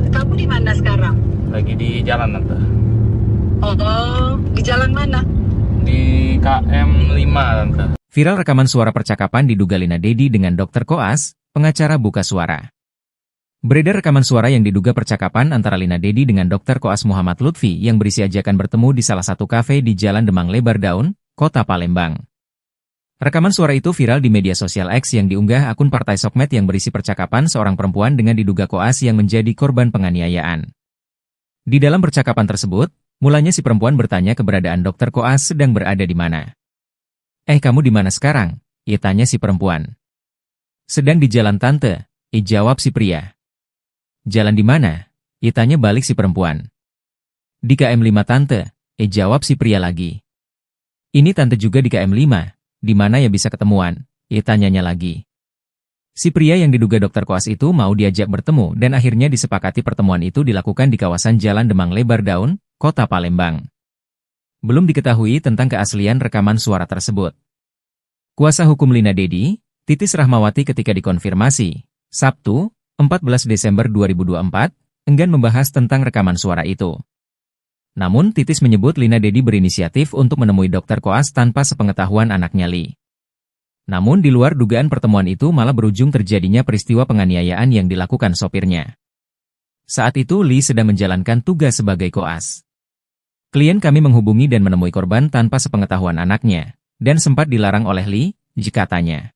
Kamu di mana sekarang? Lagi di jalan, Tante. Oh, di jalan mana? Di KM 5, Tante. Viral rekaman suara percakapan diduga Lina Dedi dengan Dr. Koas, pengacara buka suara. Beredar rekaman suara yang diduga percakapan antara Lina Dedi dengan Dr. Koas Muhammad Lutfi yang berisi ajakan bertemu di salah satu kafe di Jalan Demang Lebar Daun, Kota Palembang. Rekaman suara itu viral di media sosial X yang diunggah akun Partai Sokmed yang berisi percakapan seorang perempuan dengan diduga Koas yang menjadi korban penganiayaan. Di dalam percakapan tersebut, mulanya si perempuan bertanya keberadaan Dr. Koas sedang berada di mana. Kamu di mana sekarang? Ia tanya si perempuan. Sedang di jalan tante, jawab si pria. Jalan di mana? Ia tanya balik si perempuan. Di KM 5 tante, jawab si pria lagi. Ini tante juga di KM 5, di mana ya bisa ketemuan? Ia tanyanya lagi. Si pria yang diduga Dr. Koas itu mau diajak bertemu dan akhirnya disepakati pertemuan itu dilakukan di kawasan Jalan Demang Lebar Daun, Kota Palembang. Belum diketahui tentang keaslian rekaman suara tersebut. Kuasa hukum Lina Dedi, Titis Rahmawati ketika dikonfirmasi, Sabtu, 14 Desember 2024, enggan membahas tentang rekaman suara itu. Namun Titis menyebut Lina Dedi berinisiatif untuk menemui Dr. Koas tanpa sepengetahuan anaknya Li. Namun di luar dugaan pertemuan itu malah berujung terjadinya peristiwa penganiayaan yang dilakukan sopirnya. Saat itu Li sedang menjalankan tugas sebagai koas. Klien kami menghubungi dan menemui korban tanpa sepengetahuan anaknya, dan sempat dilarang oleh Li, katanya.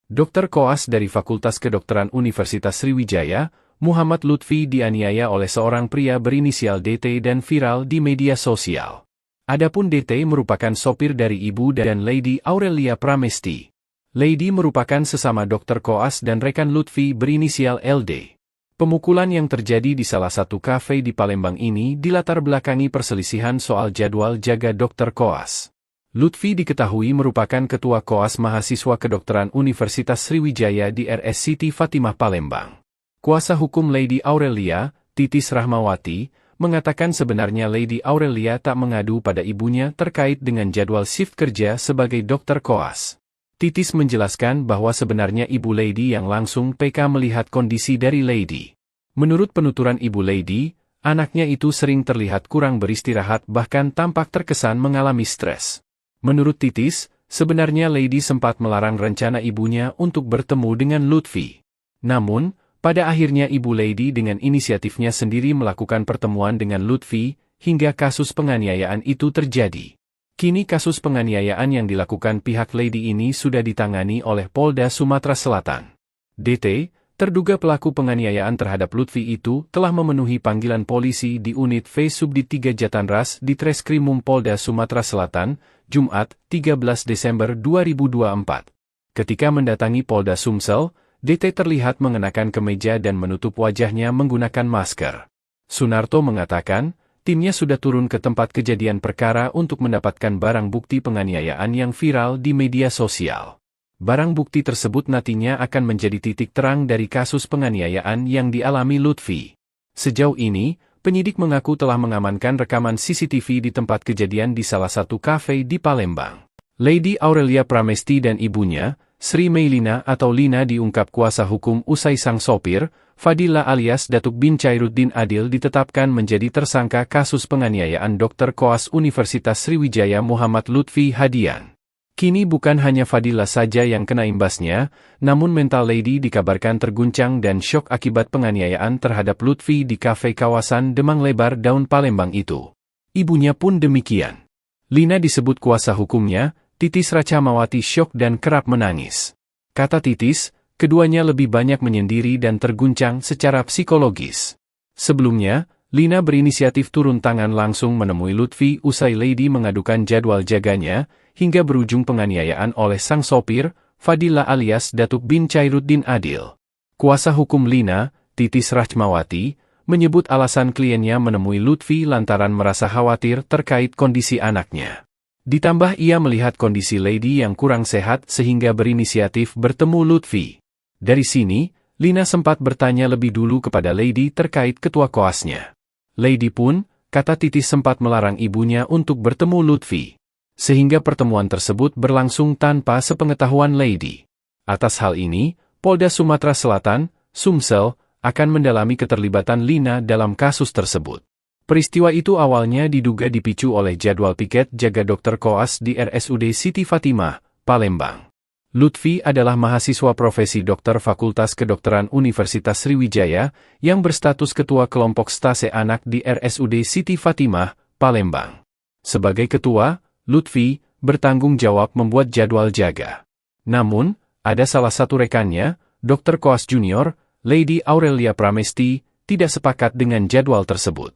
Dr. Koas dari Fakultas Kedokteran Universitas Sriwijaya, Muhammad Lutfi dianiaya oleh seorang pria berinisial DT dan viral di media sosial. Adapun DT merupakan sopir dari ibu dan Lady Aurelia Pramesti. Lady merupakan sesama Dr. Koas dan rekan Lutfi berinisial LD. Pemukulan yang terjadi di salah satu kafe di Palembang ini dilatar belakangi perselisihan soal jadwal jaga Dr. Koas. Lutfi diketahui merupakan Ketua Koas Mahasiswa Kedokteran Universitas Sriwijaya di RS Siti Fatimah Palembang. Kuasa hukum Lady Aurelia, Titis Rahmawati, mengatakan sebenarnya Lady Aurelia tak mengadu pada ibunya terkait dengan jadwal shift kerja sebagai dokter koas. Titis menjelaskan bahwa sebenarnya Ibu Lady yang langsung PK melihat kondisi dari Lady. Menurut penuturan Ibu Lady, anaknya itu sering terlihat kurang beristirahat bahkan tampak terkesan mengalami stres. Menurut Titis, sebenarnya Lady sempat melarang rencana ibunya untuk bertemu dengan Lutfi. Namun, pada akhirnya Ibu Lady dengan inisiatifnya sendiri melakukan pertemuan dengan Lutfi, hingga kasus penganiayaan itu terjadi. Kini kasus penganiayaan yang dilakukan pihak Lady ini sudah ditangani oleh Polda Sumatera Selatan. DT, terduga pelaku penganiayaan terhadap Lutfi itu telah memenuhi panggilan polisi di unit V Subdit 3 Jatanras di Treskrimum Polda Sumatera Selatan, Jumat, 13 Desember 2024. Ketika mendatangi Polda Sumsel, DT terlihat mengenakan kemeja dan menutup wajahnya menggunakan masker. Sunarto mengatakan, timnya sudah turun ke tempat kejadian perkara untuk mendapatkan barang bukti penganiayaan yang viral di media sosial. Barang bukti tersebut nantinya akan menjadi titik terang dari kasus penganiayaan yang dialami Lutfi. Sejauh ini, penyidik mengaku telah mengamankan rekaman CCTV di tempat kejadian di salah satu kafe di Palembang. Lady Aurelia Pramesti dan ibunya, Sri Meilina atau Lina diungkap kuasa hukum usai sang sopir, Fadila alias Datuk bin Chairuddin Adil ditetapkan menjadi tersangka kasus penganiayaan Dr. Koas Universitas Sriwijaya Muhammad Lutfi Hadian. Kini bukan hanya Fadila saja yang kena imbasnya, namun mental Lady dikabarkan terguncang dan syok akibat penganiayaan terhadap Lutfi di kafe kawasan Demang Lebar Daun Palembang itu. Ibunya pun demikian. Lina disebut kuasa hukumnya, Titis Rahmawati syok dan kerap menangis. Kata Titis, keduanya lebih banyak menyendiri dan terguncang secara psikologis. Sebelumnya, Lina berinisiatif turun tangan langsung menemui Lutfi usai Lady mengadukan jadwal jaganya, hingga berujung penganiayaan oleh sang sopir, Fadila alias Datuk bin Chairuddin Adil. Kuasa hukum Lina, Titis Rahmawati, menyebut alasan kliennya menemui Lutfi lantaran merasa khawatir terkait kondisi anaknya. Ditambah ia melihat kondisi Lady yang kurang sehat sehingga berinisiatif bertemu Lutfi. Dari sini, Lina sempat bertanya lebih dulu kepada Lady terkait ketua koasnya. Lady pun, kata Titis sempat melarang ibunya untuk bertemu Lutfi. Sehingga pertemuan tersebut berlangsung tanpa sepengetahuan Lady. Atas hal ini, Polda Sumatera Selatan, Sumsel, akan mendalami keterlibatan Lina dalam kasus tersebut. Peristiwa itu awalnya diduga dipicu oleh jadwal piket jaga dokter koas di RSUD Siti Fatimah, Palembang. Lutfi adalah mahasiswa profesi dokter Fakultas Kedokteran Universitas Sriwijaya yang berstatus ketua kelompok stase anak di RSUD Siti Fatimah, Palembang. Sebagai ketua, Lutfi bertanggung jawab membuat jadwal jaga. Namun, ada salah satu rekannya, Dr. Koas Junior, Lady Aurelia Pramesti, tidak sepakat dengan jadwal tersebut.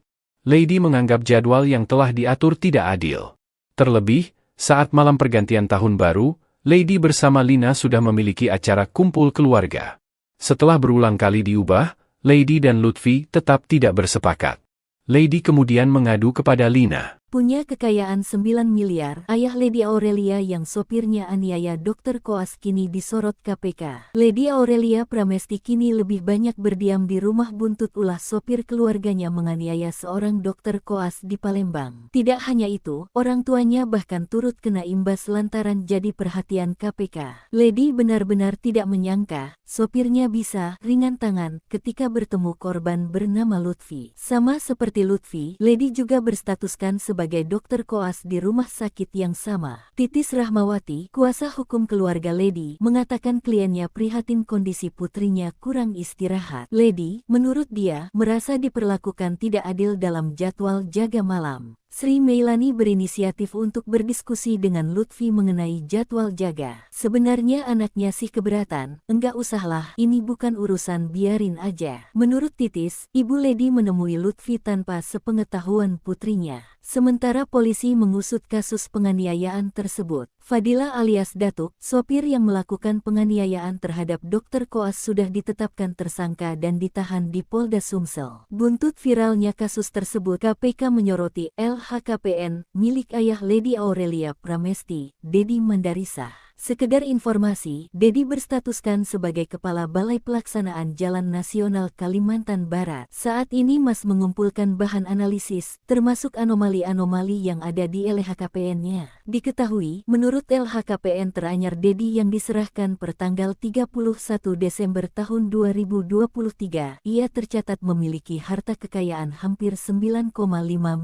Lady menganggap jadwal yang telah diatur tidak adil. Terlebih, saat malam pergantian tahun baru, Lady bersama Lina sudah memiliki acara kumpul keluarga. Setelah berulang kali diubah, Lady dan Lutfi tetap tidak bersepakat. Lady kemudian mengadu kepada Lina. Punya kekayaan 9 miliar, ayah Lady Aurelia yang sopirnya aniaya Dr. Koas kini disorot KPK. Lady Aurelia Pramesti kini lebih banyak berdiam di rumah buntut ulah sopir keluarganya menganiaya seorang dokter koas di Palembang. Tidak hanya itu, orang tuanya bahkan turut kena imbas lantaran jadi perhatian KPK. Lady benar-benar tidak menyangka, sopirnya bisa ringan tangan ketika bertemu korban bernama Lutfi. Sama seperti Lutfi, Lady juga berstatuskan sebagai dokter koas di rumah sakit yang sama. Titis Rahmawati, kuasa hukum keluarga Lady, mengatakan kliennya prihatin kondisi putrinya kurang istirahat. Lady, menurut dia, merasa diperlakukan tidak adil dalam jadwal jaga malam. Sri Meilani berinisiatif untuk berdiskusi dengan Lutfi mengenai jadwal jaga. Sebenarnya anaknya sih keberatan, enggak usahlah, ini bukan urusan, biarin aja. Menurut Titis, Ibu Lady menemui Lutfi tanpa sepengetahuan putrinya. Sementara polisi mengusut kasus penganiayaan tersebut. Fadila alias Datuk, sopir yang melakukan penganiayaan terhadap dokter koas sudah ditetapkan tersangka dan ditahan di Polda Sumsel. Buntut viralnya kasus tersebut, KPK menyoroti LHKPN, milik ayah Lady Aurelia Pramesti, Dedi Mandarisa. Sekedar informasi, Dedi berstatuskan sebagai Kepala Balai Pelaksanaan Jalan Nasional Kalimantan Barat. Saat ini Mas mengumpulkan bahan analisis, termasuk anomali-anomali yang ada di LHKPN-nya. Diketahui, menurut LHKPN teranyar Dedi yang diserahkan per tanggal 31 Desember tahun 2023, ia tercatat memiliki harta kekayaan hampir 9,5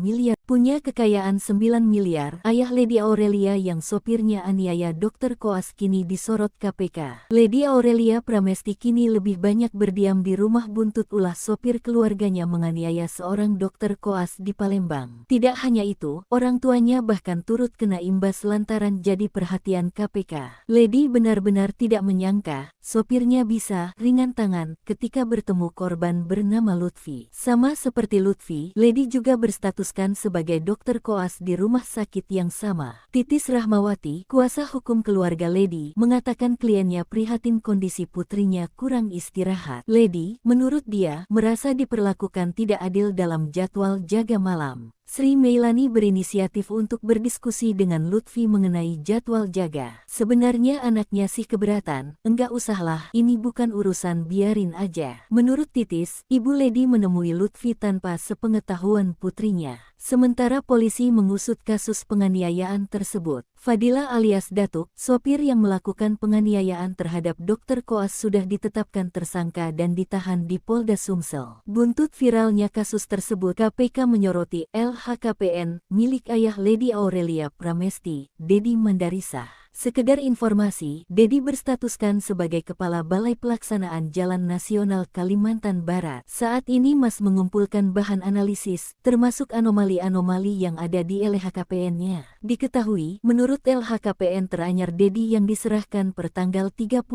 miliar. Punya kekayaan 9 miliar, ayah Lady Aurelia yang sopirnya aniaya Dr. Koas kini disorot KPK. Lady Aurelia Pramesti kini lebih banyak berdiam di rumah buntut ulah sopir keluarganya menganiaya seorang dokter koas di Palembang. Tidak hanya itu, orang tuanya bahkan turut kena imbas lantaran jadi perhatian KPK. Lady benar-benar tidak menyangka, sopirnya bisa ringan tangan ketika bertemu korban bernama Lutfi. Sama seperti Lutfi, Lady juga berstatuskan sebagai dokter koas di rumah sakit yang sama. Titis Rahmawati, kuasa hukum keluarga Lady, mengatakan kliennya prihatin kondisi putrinya kurang istirahat. Lady, menurut dia, merasa diperlakukan tidak adil dalam jadwal jaga malam. Sri Meilani berinisiatif untuk berdiskusi dengan Lutfi mengenai jadwal jaga. Sebenarnya anaknya sih keberatan, enggak usahlah, ini bukan urusan, biarin aja. Menurut Titis, Ibu Lady menemui Lutfi tanpa sepengetahuan putrinya. Sementara polisi mengusut kasus penganiayaan tersebut. Fadila alias Datuk, sopir yang melakukan penganiayaan terhadap Dr. Koas sudah ditetapkan tersangka dan ditahan di Polda Sumsel. Buntut viralnya kasus tersebut, KPK menyoroti LHKPN, milik ayah Lady Aurelia Pramesti, Dedi Mandarisa. Sekedar informasi, Dedi berstatuskan sebagai Kepala Balai Pelaksanaan Jalan Nasional Kalimantan Barat. Saat ini Mas mengumpulkan bahan analisis, termasuk anomali-anomali yang ada di LHKPN-nya. Diketahui, menurut LHKPN teranyar Dedi yang diserahkan per tanggal 31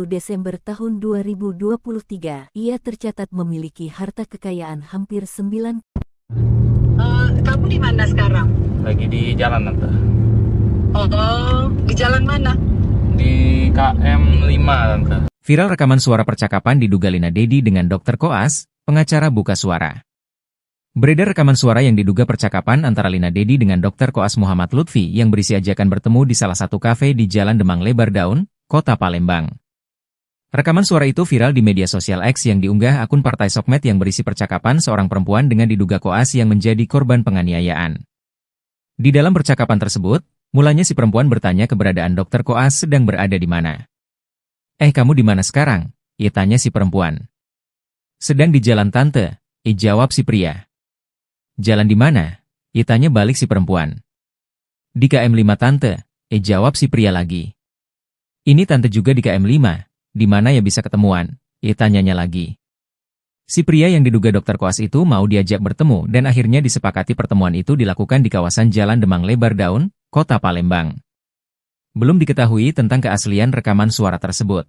Desember tahun 2023, ia tercatat memiliki harta kekayaan hampir 9. Kamu di mana sekarang? Lagi di jalan Tante. Oh, di jalan mana? Di KM 5 Tante. Viral rekaman suara percakapan diduga Lina Dedi dengan Dr. Koas, pengacara buka suara. Beredar rekaman suara yang diduga percakapan antara Lina Dedi dengan Dr. Koas Muhammad Lutfi yang berisi ajakan bertemu di salah satu kafe di Jalan Demang Lebar Daun, Kota Palembang. Rekaman suara itu viral di media sosial X yang diunggah akun Partai Sokmed yang berisi percakapan seorang perempuan dengan diduga Koas yang menjadi korban penganiayaan. Di dalam percakapan tersebut, mulanya si perempuan bertanya keberadaan Dr. Koas sedang berada di mana. Kamu di mana sekarang? Ia tanya si perempuan. Sedang di jalan Tante, jawab si pria. Jalan di mana? Ia tanya balik si perempuan. Di KM 5 Tante, jawab si pria lagi. Ini Tante juga di KM 5, di mana ya bisa ketemuan? Ia tanyanya lagi. Si pria yang diduga Dr. Koas itu mau diajak bertemu dan akhirnya disepakati pertemuan itu dilakukan di kawasan Jalan Demang Lebar Daun, Kota Palembang. Belum diketahui tentang keaslian rekaman suara tersebut.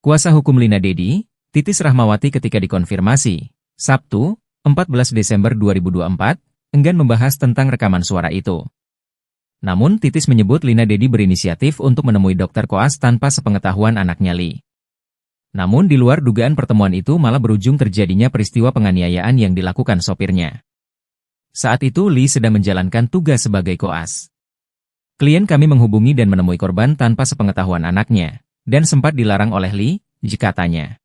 Kuasa hukum Lina Dedi, Titis Rahmawati ketika dikonfirmasi, Sabtu, 14 Desember 2024, enggan membahas tentang rekaman suara itu. Namun Titis menyebut Lina Dedi berinisiatif untuk menemui Dr. Koas tanpa sepengetahuan anaknya Li. Namun di luar dugaan pertemuan itu malah berujung terjadinya peristiwa penganiayaan yang dilakukan sopirnya. Saat itu Li sedang menjalankan tugas sebagai koas. Klien kami menghubungi dan menemui korban tanpa sepengetahuan anaknya, dan sempat dilarang oleh Li, katanya.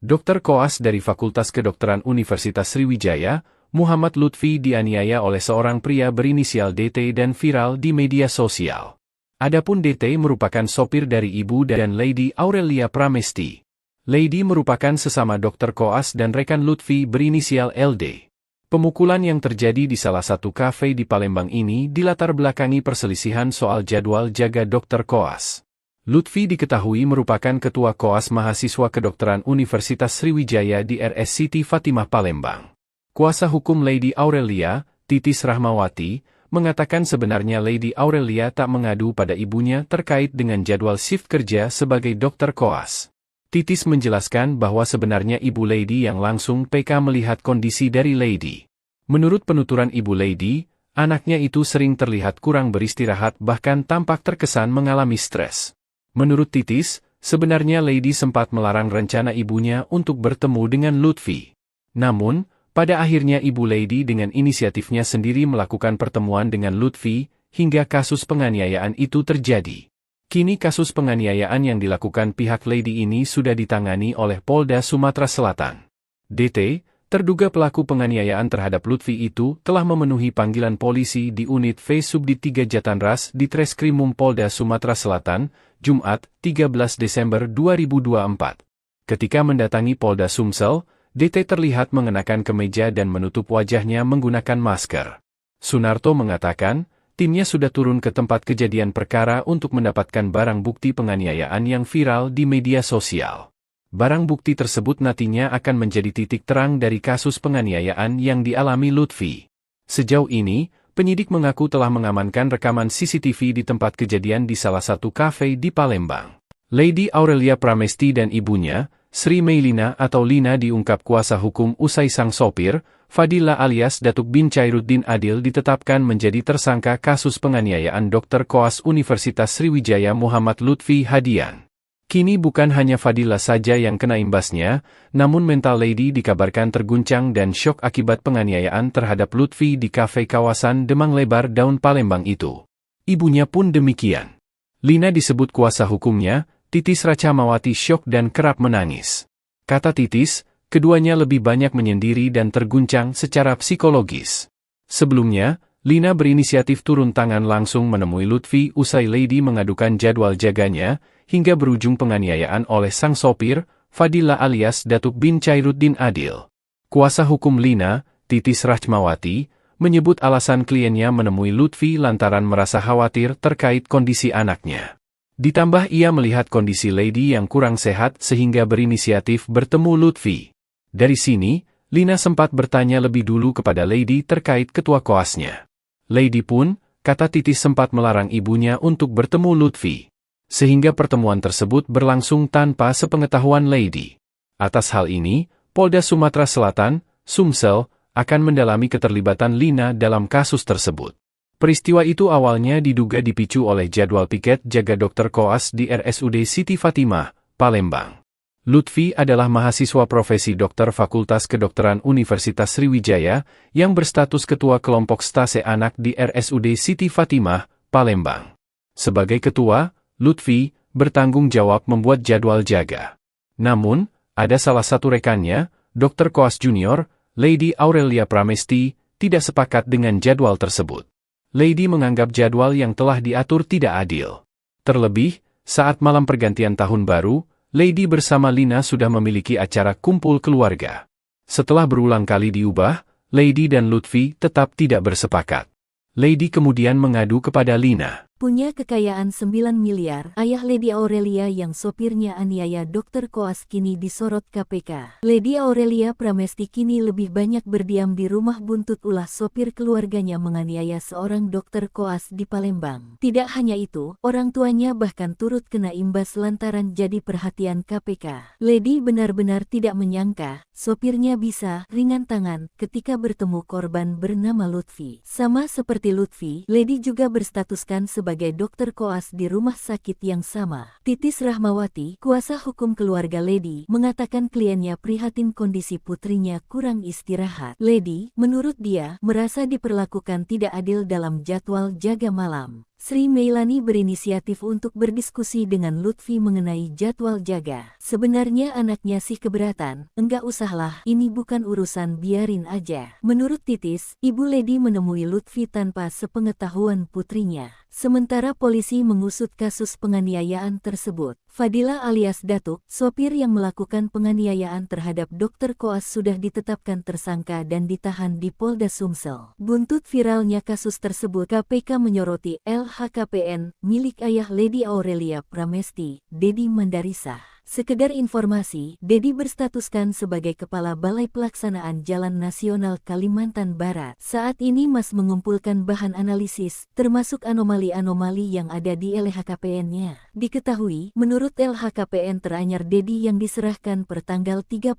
Dr. Koas dari Fakultas Kedokteran Universitas Sriwijaya, Muhammad Lutfi dianiaya oleh seorang pria berinisial DT dan viral di media sosial. Adapun DT merupakan sopir dari ibu dan Lady Aurelia Pramesti. Lady merupakan sesama Dr. Koas dan rekan Lutfi berinisial LD. Pemukulan yang terjadi di salah satu kafe di Palembang ini dilatar belakangi perselisihan soal jadwal jaga Dr. Koas. Lutfi diketahui merupakan Ketua Koas Mahasiswa Kedokteran Universitas Sriwijaya di RS Siti Fatimah Palembang. Kuasa hukum Lady Aurelia, Titis Rahmawati, mengatakan sebenarnya Lady Aurelia tak mengadu pada ibunya terkait dengan jadwal shift kerja sebagai Dr. Koas. Titis menjelaskan bahwa sebenarnya Ibu Lady yang langsung PK melihat kondisi dari Lady. Menurut penuturan Ibu Lady, Anaknya itu sering terlihat kurang beristirahat bahkan tampak terkesan mengalami stres. Menurut Titis, sebenarnya Lady sempat melarang rencana ibunya untuk bertemu dengan Lutfi. Namun, pada akhirnya Ibu Lady dengan inisiatifnya sendiri melakukan pertemuan dengan Lutfi, hingga kasus penganiayaan itu terjadi. Kini kasus penganiayaan yang dilakukan pihak Lady ini sudah ditangani oleh Polda Sumatera Selatan. DT, terduga pelaku penganiayaan terhadap Lutfi itu telah memenuhi panggilan polisi di unit V Subdit 3 Jatanras di Treskrimum Polda Sumatera Selatan, Jumat, 13 Desember 2024. Ketika mendatangi Polda Sumsel, DT terlihat mengenakan kemeja dan menutup wajahnya menggunakan masker. Sunarto mengatakan, timnya sudah turun ke tempat kejadian perkara untuk mendapatkan barang bukti penganiayaan yang viral di media sosial. Barang bukti tersebut nantinya akan menjadi titik terang dari kasus penganiayaan yang dialami Lutfi. Sejauh ini, penyidik mengaku telah mengamankan rekaman CCTV di tempat kejadian di salah satu kafe di Palembang. Lady Aurelia Pramesti dan ibunya, Sri Meilina atau Lina diungkap kuasa hukum usai sang sopir, Fadila alias Datuk bin Chairuddin Adil ditetapkan menjadi tersangka kasus penganiayaan Dr. Koas Universitas Sriwijaya Muhammad Lutfi Hadian. Kini bukan hanya Fadila saja yang kena imbasnya, namun mental Lady dikabarkan terguncang dan syok akibat penganiayaan terhadap Lutfi di kafe kawasan Demang Lebar Daun Palembang itu. Ibunya pun demikian. Lina disebut kuasa hukumnya, Titis Racamawati syok dan kerap menangis. Kata Titis, keduanya lebih banyak menyendiri dan terguncang secara psikologis. Sebelumnya, Lina berinisiatif turun tangan langsung menemui Lutfi usai Lady mengadukan jadwal jaganya, hingga berujung penganiayaan oleh sang sopir, Fadila alias Datuk bin Chairuddin Adil. Kuasa hukum Lina, Titis Rachmawati, menyebut alasan kliennya menemui Lutfi lantaran merasa khawatir terkait kondisi anaknya. Ditambah ia melihat kondisi Lady yang kurang sehat sehingga berinisiatif bertemu Lutfi. Dari sini, Lina sempat bertanya lebih dulu kepada Lady terkait ketua koasnya. Lady pun, kata Titis sempat melarang ibunya untuk bertemu Lutfi. Sehingga pertemuan tersebut berlangsung tanpa sepengetahuan Lady. Atas hal ini, Polda Sumatera Selatan, Sumsel, akan mendalami keterlibatan Lina dalam kasus tersebut. Peristiwa itu awalnya diduga dipicu oleh jadwal piket jaga Dr. Koas di RSUD Siti Fatimah, Palembang. Lutfi adalah mahasiswa profesi dokter Fakultas Kedokteran Universitas Sriwijaya yang berstatus ketua kelompok stase anak di RSUD Siti Fatimah, Palembang. Sebagai ketua, Lutfi bertanggung jawab membuat jadwal jaga. Namun, ada salah satu rekannya, Dr. Koas Junior, Lady Aurelia Pramesti, tidak sepakat dengan jadwal tersebut. Lady menganggap jadwal yang telah diatur tidak adil. Terlebih, saat malam pergantian tahun baru, Lady bersama Lina sudah memiliki acara kumpul keluarga. Setelah berulang kali diubah, Lady dan Lutfi tetap tidak bersepakat. Lady kemudian mengadu kepada Lina. Punya kekayaan 9 miliar, ayah Lady Aurelia yang sopirnya aniaya Dr. Koas kini disorot KPK. Lady Aurelia Pramesti kini lebih banyak berdiam di rumah buntut ulah sopir keluarganya menganiaya seorang Dr. Koas di Palembang. Tidak hanya itu, orang tuanya bahkan turut kena imbas lantaran jadi perhatian KPK. Lady benar-benar tidak menyangka, sopirnya bisa ringan tangan ketika bertemu korban bernama Lutfi. Sama seperti Lutfi, Lady juga berstatuskan sebagai dokter koas di rumah sakit yang sama. Titis Rahmawati, kuasa hukum keluarga Lady, mengatakan kliennya prihatin kondisi putrinya kurang istirahat. Lady, menurut dia, merasa diperlakukan tidak adil dalam jadwal jaga malam. Sri Meilani berinisiatif untuk berdiskusi dengan Lutfi mengenai jadwal jaga. Sebenarnya anaknya sih keberatan, enggak usahlah, ini bukan urusan, biarin aja. Menurut Titis, Ibu Lady menemui Lutfi tanpa sepengetahuan putrinya. Sementara polisi mengusut kasus penganiayaan tersebut. Fadila alias Datuk, sopir yang melakukan penganiayaan terhadap Dr. Koas sudah ditetapkan tersangka dan ditahan di Polda Sumsel. Buntut viralnya kasus tersebut, KPK menyoroti LHKPN milik ayah Lady Aurelia Pramesti, Dedi Mandarisa. Sekedar informasi, Dedi berstatuskan sebagai Kepala Balai Pelaksanaan Jalan Nasional Kalimantan Barat. Saat ini Mas mengumpulkan bahan analisis, termasuk anomali-anomali yang ada di LHKPN-nya. Diketahui, menurut LHKPN teranyar Dedi yang diserahkan per tanggal 31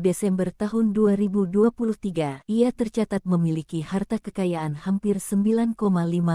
Desember tahun 2023, ia tercatat memiliki harta kekayaan hampir 9,5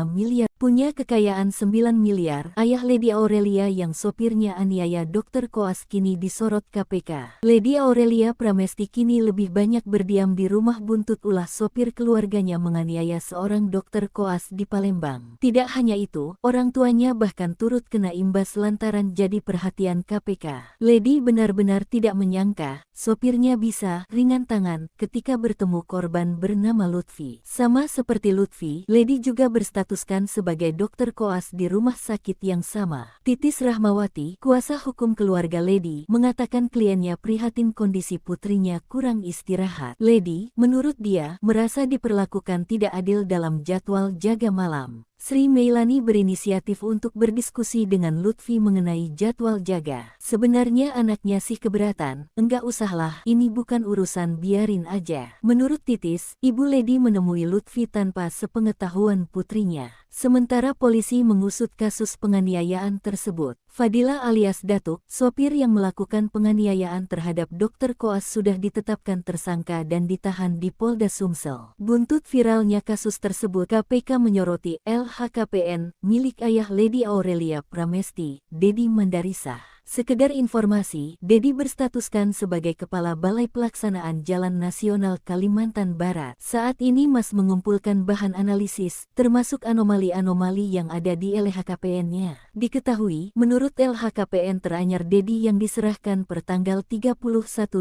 miliar. Punya kekayaan 9 miliar, ayah Lady Aurelia yang sopirnya aniaya Dr. Koas kini disorot KPK. Lady Aurelia Pramesti kini lebih banyak berdiam di rumah buntut ulah sopir keluarganya menganiaya seorang Dr. Koas di Palembang. Tidak hanya itu, orang tuanya bahkan turut kena imbas lantaran jadi perhatian KPK. Lady benar-benar tidak menyangka, sopirnya bisa ringan tangan ketika bertemu korban bernama Lutfi. Sama seperti Lutfi, Lady juga berstatuskan sebagai Dr. Koas di rumah sakit yang sama. Titis Rahmawati, kuasa hukum keluarga Lady, mengatakan kliennya prihatin kondisi putrinya kurang istirahat. Lady, menurut dia, merasa diperlakukan tidak adil dalam jadwal jaga malam. Sri Meilani berinisiatif untuk berdiskusi dengan Lutfi mengenai jadwal jaga. Sebenarnya anaknya sih keberatan, enggak usahlah, ini bukan urusan, biarin aja. Menurut Titis, Ibu Lady menemui Lutfi tanpa sepengetahuan putrinya. Sementara polisi mengusut kasus penganiayaan tersebut. Fadila alias Datuk, sopir yang melakukan penganiayaan terhadap Dr. Koas sudah ditetapkan tersangka dan ditahan di Polda Sumsel. Buntut viralnya kasus tersebut, KPK menyoroti LHKPN milik ayah Lady Aurelia Pramesti, Dedi Mandarisa. Sekedar informasi, Dedi berstatuskan sebagai Kepala Balai Pelaksanaan Jalan Nasional Kalimantan Barat. Saat ini Mas mengumpulkan bahan analisis, termasuk anomali-anomali yang ada di LHKPN-nya. Diketahui, menurut LHKPN teranyar Dedi yang diserahkan per tanggal 31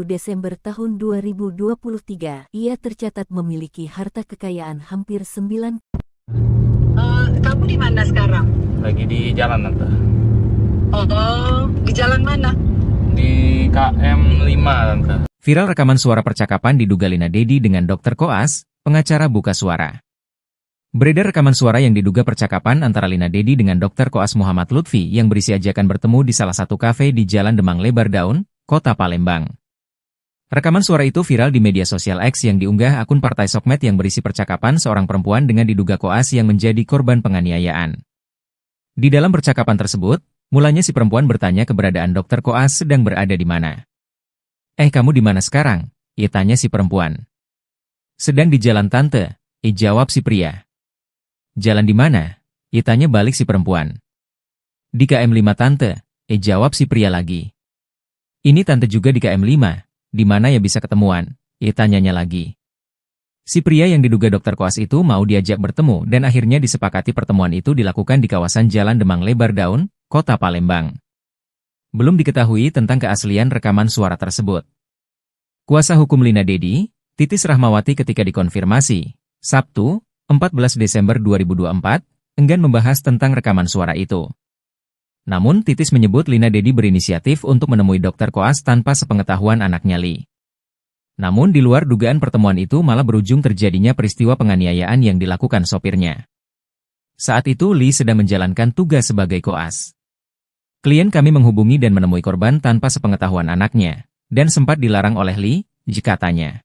Desember tahun 2023, ia tercatat memiliki harta kekayaan hampir 9. Kamu di mana sekarang? Lagi di jalan Tante. Oh, di jalan mana? Di KM 5 Tante. Viral rekaman suara percakapan diduga Lina Dedi dengan Dr. Koas, pengacara buka suara. Beredar rekaman suara yang diduga percakapan antara Lina Dedi dengan Dr. Koas Muhammad Lutfi yang berisi ajakan bertemu di salah satu kafe di Jalan Demang Lebar Daun, Kota Palembang. Rekaman suara itu viral di media sosial X yang diunggah akun Partai Sokmed yang berisi percakapan seorang perempuan dengan diduga Koas yang menjadi korban penganiayaan. Di dalam percakapan tersebut, mulanya si perempuan bertanya keberadaan Dr. Koas sedang berada di mana. Kamu di mana sekarang? Ia tanya si perempuan. Sedang di jalan Tante, jawab si pria. Jalan di mana? Ia tanya balik si perempuan. Di KM 5 Tante, jawab si pria lagi. Ini Tante juga di KM 5, di mana ya bisa ketemuan? Ia tanyanya lagi. Si pria yang diduga Dr. Koas itu mau diajak bertemu dan akhirnya disepakati pertemuan itu dilakukan di kawasan Jalan Demang Lebar Daun, Kota Palembang. Belum diketahui tentang keaslian rekaman suara tersebut. Kuasa hukum Lina Dedi, Titis Rahmawati ketika dikonfirmasi, Sabtu, 14 Desember 2024, enggan membahas tentang rekaman suara itu. Namun Titis menyebut Lina Dedi berinisiatif untuk menemui Dr. Koas tanpa sepengetahuan anaknya Li. Namun di luar dugaan pertemuan itu malah berujung terjadinya peristiwa penganiayaan yang dilakukan sopirnya. Saat itu Li sedang menjalankan tugas sebagai koas. Klien kami menghubungi dan menemui korban tanpa sepengetahuan anaknya, dan sempat dilarang oleh Li, katanya.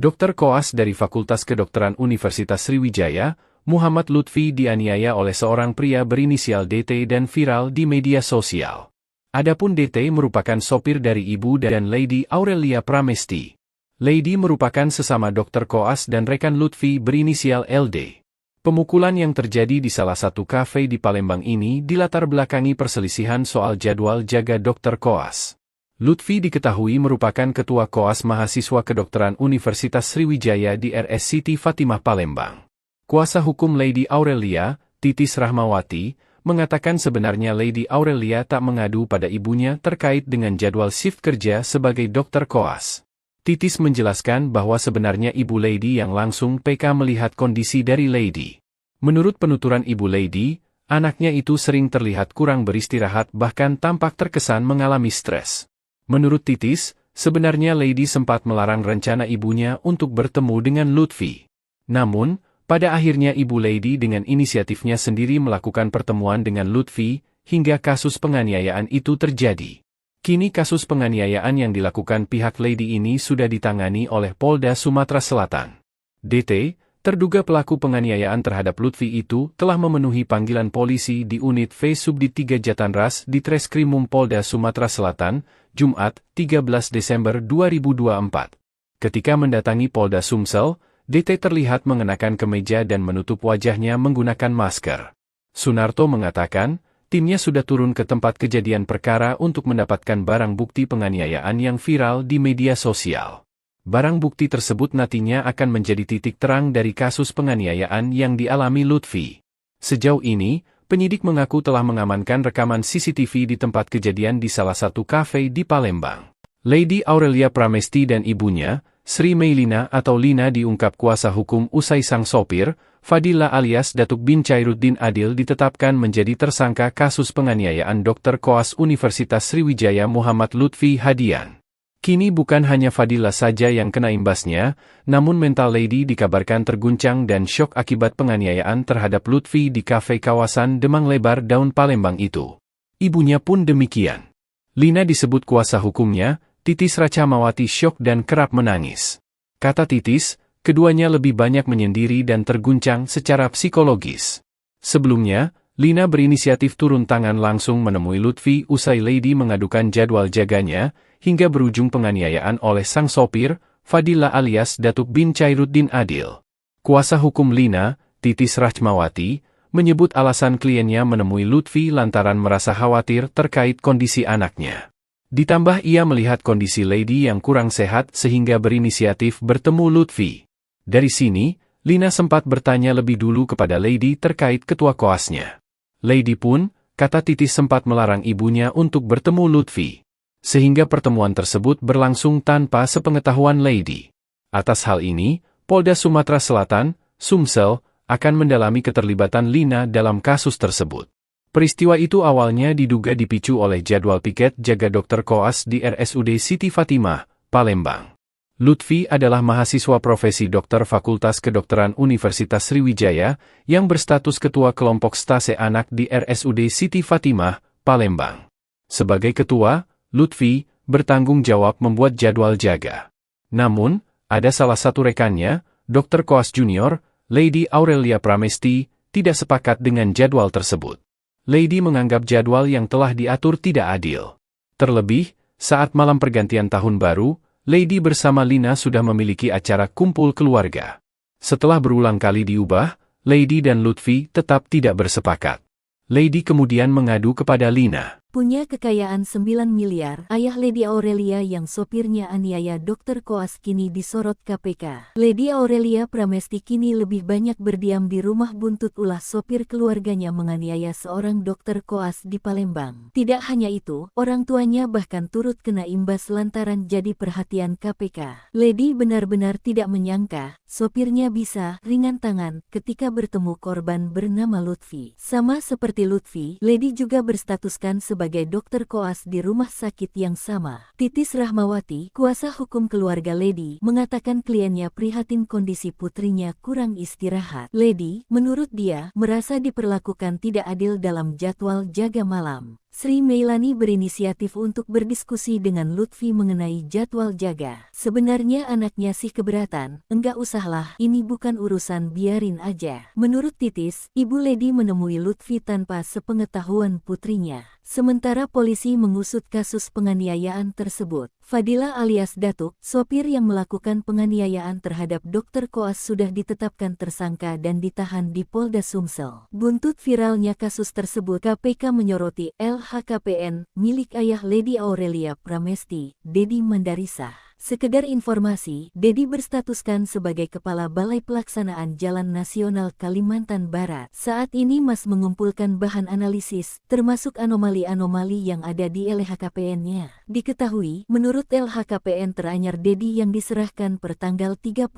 Dr. Koas dari Fakultas Kedokteran Universitas Sriwijaya, Muhammad Lutfi dianiaya oleh seorang pria berinisial DT dan viral di media sosial. Adapun DT merupakan sopir dari ibu dan Lady Aurelia Pramesti. Lady merupakan sesama Dr. Koas dan rekan Lutfi berinisial LD. Pemukulan yang terjadi di salah satu kafe di Palembang ini dilatar belakangi perselisihan soal jadwal jaga Dr. Koas. Lutfi diketahui merupakan Ketua Koas Mahasiswa Kedokteran Universitas Sriwijaya di RS Siti Fatimah Palembang. Kuasa hukum Lady Aurelia, Titis Rahmawati, mengatakan sebenarnya Lady Aurelia tak mengadu pada ibunya terkait dengan jadwal shift kerja sebagai Dr. Koas. Titis menjelaskan bahwa sebenarnya Ibu Lady yang langsung PK melihat kondisi dari Lady. Menurut penuturan Ibu Lady, anaknya itu sering terlihat kurang beristirahat bahkan tampak terkesan mengalami stres. Menurut Titis, sebenarnya Lady sempat melarang rencana ibunya untuk bertemu dengan Lutfi. Namun, pada akhirnya Ibu Lady dengan inisiatifnya sendiri melakukan pertemuan dengan Lutfi, hingga kasus penganiayaan itu terjadi. Kini kasus penganiayaan yang dilakukan pihak Lady ini sudah ditangani oleh Polda Sumatera Selatan. DT, terduga pelaku penganiayaan terhadap Lutfi itu telah memenuhi panggilan polisi di unit V Subdit 3 Jatanras di Treskrimum Polda Sumatera Selatan, Jumat, 13 Desember 2024. Ketika mendatangi Polda Sumsel, DT terlihat mengenakan kemeja dan menutup wajahnya menggunakan masker. Sunarto mengatakan, timnya sudah turun ke tempat kejadian perkara untuk mendapatkan barang bukti penganiayaan yang viral di media sosial. Barang bukti tersebut nantinya akan menjadi titik terang dari kasus penganiayaan yang dialami Lutfi. Sejauh ini, penyidik mengaku telah mengamankan rekaman CCTV di tempat kejadian di salah satu kafe di Palembang. Lady Aurelia Pramesti dan ibunya, Sri Meilina atau Lina diungkap kuasa hukum usai sang sopir, Fadila alias Datuk bin Chairuddin Adil ditetapkan menjadi tersangka kasus penganiayaan Dr. Koas Universitas Sriwijaya Muhammad Lutfi Hadian. Kini bukan hanya Fadila saja yang kena imbasnya, namun mental Lady dikabarkan terguncang dan syok akibat penganiayaan terhadap Lutfi di kafe kawasan Demang Lebar Daun Palembang itu. Ibunya pun demikian. Lina disebut kuasa hukumnya, Titis Rachmawati syok dan kerap menangis. Kata Titis, keduanya lebih banyak menyendiri dan terguncang secara psikologis. Sebelumnya, Lina berinisiatif turun tangan langsung menemui Lutfi usai Lady mengadukan jadwal jaganya, hingga berujung penganiayaan oleh sang sopir, Fadila alias Datuk bin Chairuddin Adil. Kuasa hukum Lina, Titis Rachmawati, menyebut alasan kliennya menemui Lutfi lantaran merasa khawatir terkait kondisi anaknya. Ditambah ia melihat kondisi Lady yang kurang sehat sehingga berinisiatif bertemu Lutfi. Dari sini, Lina sempat bertanya lebih dulu kepada Lady terkait ketua koasnya. Lady pun, kata Titis sempat melarang ibunya untuk bertemu Lutfi. Sehingga pertemuan tersebut berlangsung tanpa sepengetahuan Lady. Atas hal ini, Polda Sumatera Selatan, Sumsel, akan mendalami keterlibatan Lina dalam kasus tersebut. Peristiwa itu awalnya diduga dipicu oleh jadwal piket jaga Dr. Koas di RSUD Siti Fatimah, Palembang. Lutfi adalah mahasiswa profesi dokter Fakultas Kedokteran Universitas Sriwijaya yang berstatus ketua kelompok stase anak di RSUD Siti Fatimah, Palembang. Sebagai ketua, Lutfi bertanggung jawab membuat jadwal jaga. Namun, ada salah satu rekannya, Dr. Koas Junior, Lady Aurelia Pramesti, tidak sepakat dengan jadwal tersebut. Lady menganggap jadwal yang telah diatur tidak adil. Terlebih, saat malam pergantian tahun baru, Lady bersama Lina sudah memiliki acara kumpul keluarga. Setelah berulang kali diubah, Lady dan Lutfi tetap tidak bersepakat. Lady kemudian mengadu kepada Lina. Punya kekayaan 9 miliar, ayah Lady Aurelia yang sopirnya aniaya Dr. Koas kini disorot KPK. Lady Aurelia Pramesti kini lebih banyak berdiam di rumah buntut ulah sopir keluarganya menganiaya seorang Dr. Koas di Palembang. Tidak hanya itu, orang tuanya bahkan turut kena imbas lantaran jadi perhatian KPK. Lady benar-benar tidak menyangka, sopirnya bisa ringan tangan ketika bertemu korban bernama Lutfi. Sama seperti Lutfi, Lady juga berstatuskan sebagai dokter koas di rumah sakit yang sama. Titis Rahmawati, kuasa hukum keluarga Lady, mengatakan kliennya prihatin kondisi putrinya kurang istirahat. Lady, menurut dia, merasa diperlakukan tidak adil dalam jadwal jaga malam. Sri Meilani berinisiatif untuk berdiskusi dengan Lutfi mengenai jadwal jaga. Sebenarnya anaknya sih keberatan, enggak usahlah, ini bukan urusan, biarin aja. Menurut Titis, Ibu Lady menemui Lutfi tanpa sepengetahuan putrinya. Sementara polisi mengusut kasus penganiayaan tersebut. Fadila alias Datuk, sopir yang melakukan penganiayaan terhadap Dr. Koas sudah ditetapkan tersangka dan ditahan di Polda Sumsel. Buntut viralnya kasus tersebut, KPK menyoroti LHKPN milik ayah Lady Aurelia Pramesti, Dedi Mandarisa. Sekedar informasi, Dedi berstatuskan sebagai Kepala Balai Pelaksanaan Jalan Nasional Kalimantan Barat. Saat ini Mas mengumpulkan bahan analisis, termasuk anomali-anomali yang ada di LHKPN-nya. Diketahui, menurut LHKPN teranyar Dedi yang diserahkan per tanggal 31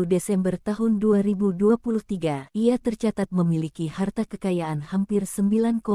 Desember tahun 2023, ia tercatat memiliki harta kekayaan hampir 9,5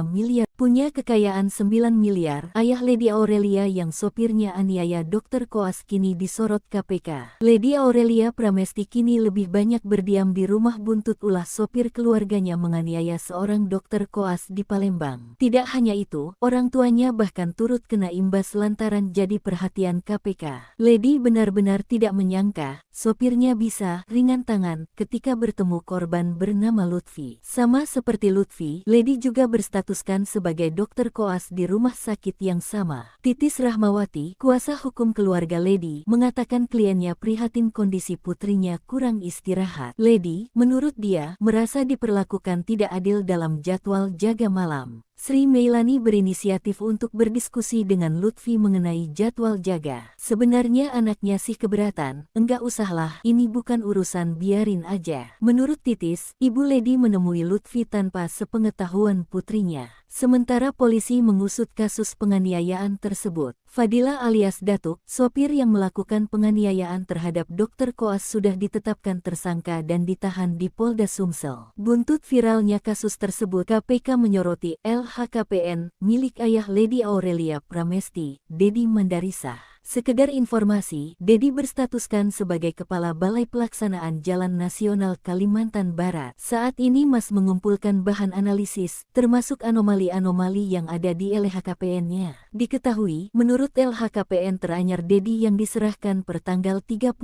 miliar. Punya kekayaan 9 miliar, ayah Lady Aurelia yang sopirnya aniaya Dr. Koas kini disorot KPK. Lady Aurelia Pramesti kini lebih banyak berdiam di rumah buntut ulah sopir keluarganya menganiaya seorang Dr. Koas di Palembang. Tidak hanya itu, orang tuanya bahkan turut kena imbas lantaran jadi perhatian KPK. Lady benar-benar tidak menyangka, sopirnya bisa ringan tangan ketika bertemu korban bernama Lutfi. Sama seperti Lutfi, Lady juga berstatuskan sebagai Dr. Koas di rumah sakit yang sama. Titis Rahmawati, kuasa hukum keluarga Lady, mengatakan kliennya prihatin kondisi putrinya kurang istirahat. Lady, menurut dia, merasa diperlakukan tidak adil dalam jadwal jaga malam. Sri Meilani berinisiatif untuk berdiskusi dengan Lutfi mengenai jadwal jaga. Sebenarnya anaknya sih keberatan, enggak usahlah, ini bukan urusan, biarin aja. Menurut Titis, Ibu Lady menemui Lutfi tanpa sepengetahuan putrinya. Sementara polisi mengusut kasus penganiayaan tersebut. Fadila alias Datuk, sopir yang melakukan penganiayaan terhadap Dr. Koas sudah ditetapkan tersangka dan ditahan di Polda Sumsel. Buntut viralnya kasus tersebut, KPK menyoroti LHKPN milik ayah Lady Aurelia Pramesti, Dedi Mandarisa. Sekedar informasi, Dedi berstatuskan sebagai Kepala Balai Pelaksanaan Jalan Nasional Kalimantan Barat. Saat ini Mas mengumpulkan bahan analisis, termasuk anomali-anomali yang ada di LHKPN-nya. Diketahui, menurut LHKPN teranyar Dedi yang diserahkan per tanggal 31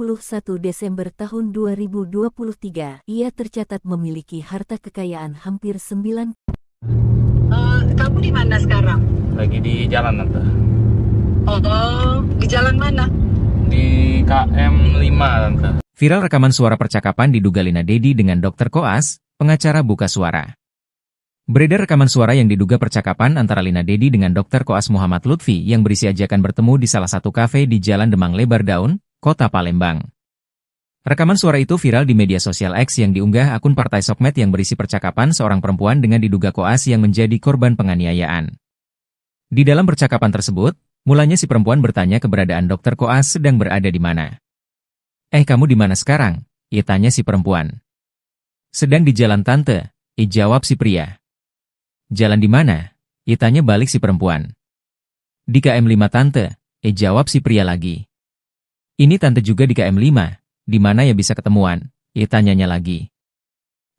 Desember tahun 2023, ia tercatat memiliki harta kekayaan hampir 9. Kamu di mana sekarang? Lagi di jalan Tante. Oh, di jalan mana? Di KM 5 Tante. Viral rekaman suara percakapan diduga Lina Dedi dengan Dr. Koas, pengacara buka suara. Beredar rekaman suara yang diduga percakapan antara Lina Dedi dengan Dr. Koas Muhammad Lutfi yang berisi ajakan bertemu di salah satu kafe di Jalan Demang Lebar Daun, Kota Palembang. Rekaman suara itu viral di media sosial X yang diunggah akun Partai Sokmed yang berisi percakapan seorang perempuan dengan diduga Koas yang menjadi korban penganiayaan. Di dalam percakapan tersebut, mulanya si perempuan bertanya keberadaan Dr. Koas sedang berada di mana. Kamu di mana sekarang? Ia tanya si perempuan. Sedang di jalan Tante, jawab si pria. Jalan di mana? Ia tanya balik si perempuan. Di KM 5 Tante, jawab si pria lagi. Ini Tante juga di KM 5, di mana ya bisa ketemuan? Ia tanyanya lagi.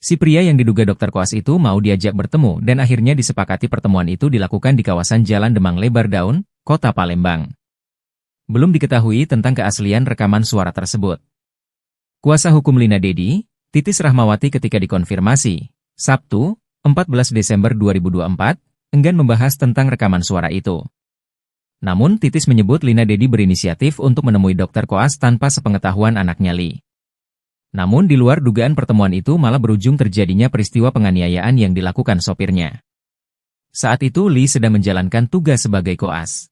Si pria yang diduga Dr. Koas itu mau diajak bertemu dan akhirnya disepakati pertemuan itu dilakukan di kawasan Jalan Demang Lebar Daun, Kota Palembang. Belum diketahui tentang keaslian rekaman suara tersebut. Kuasa hukum Lina Dedi, Titis Rahmawati ketika dikonfirmasi, Sabtu, 14 Desember 2024, enggan membahas tentang rekaman suara itu. Namun Titis menyebut Lina Dedi berinisiatif untuk menemui Dr. Koas tanpa sepengetahuan anaknya Li. Namun di luar dugaan pertemuan itu malah berujung terjadinya peristiwa penganiayaan yang dilakukan sopirnya. Saat itu Li sedang menjalankan tugas sebagai Koas.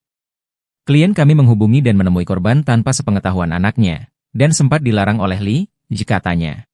Klien kami menghubungi dan menemui korban tanpa sepengetahuan anaknya, dan sempat dilarang oleh Li, katanya.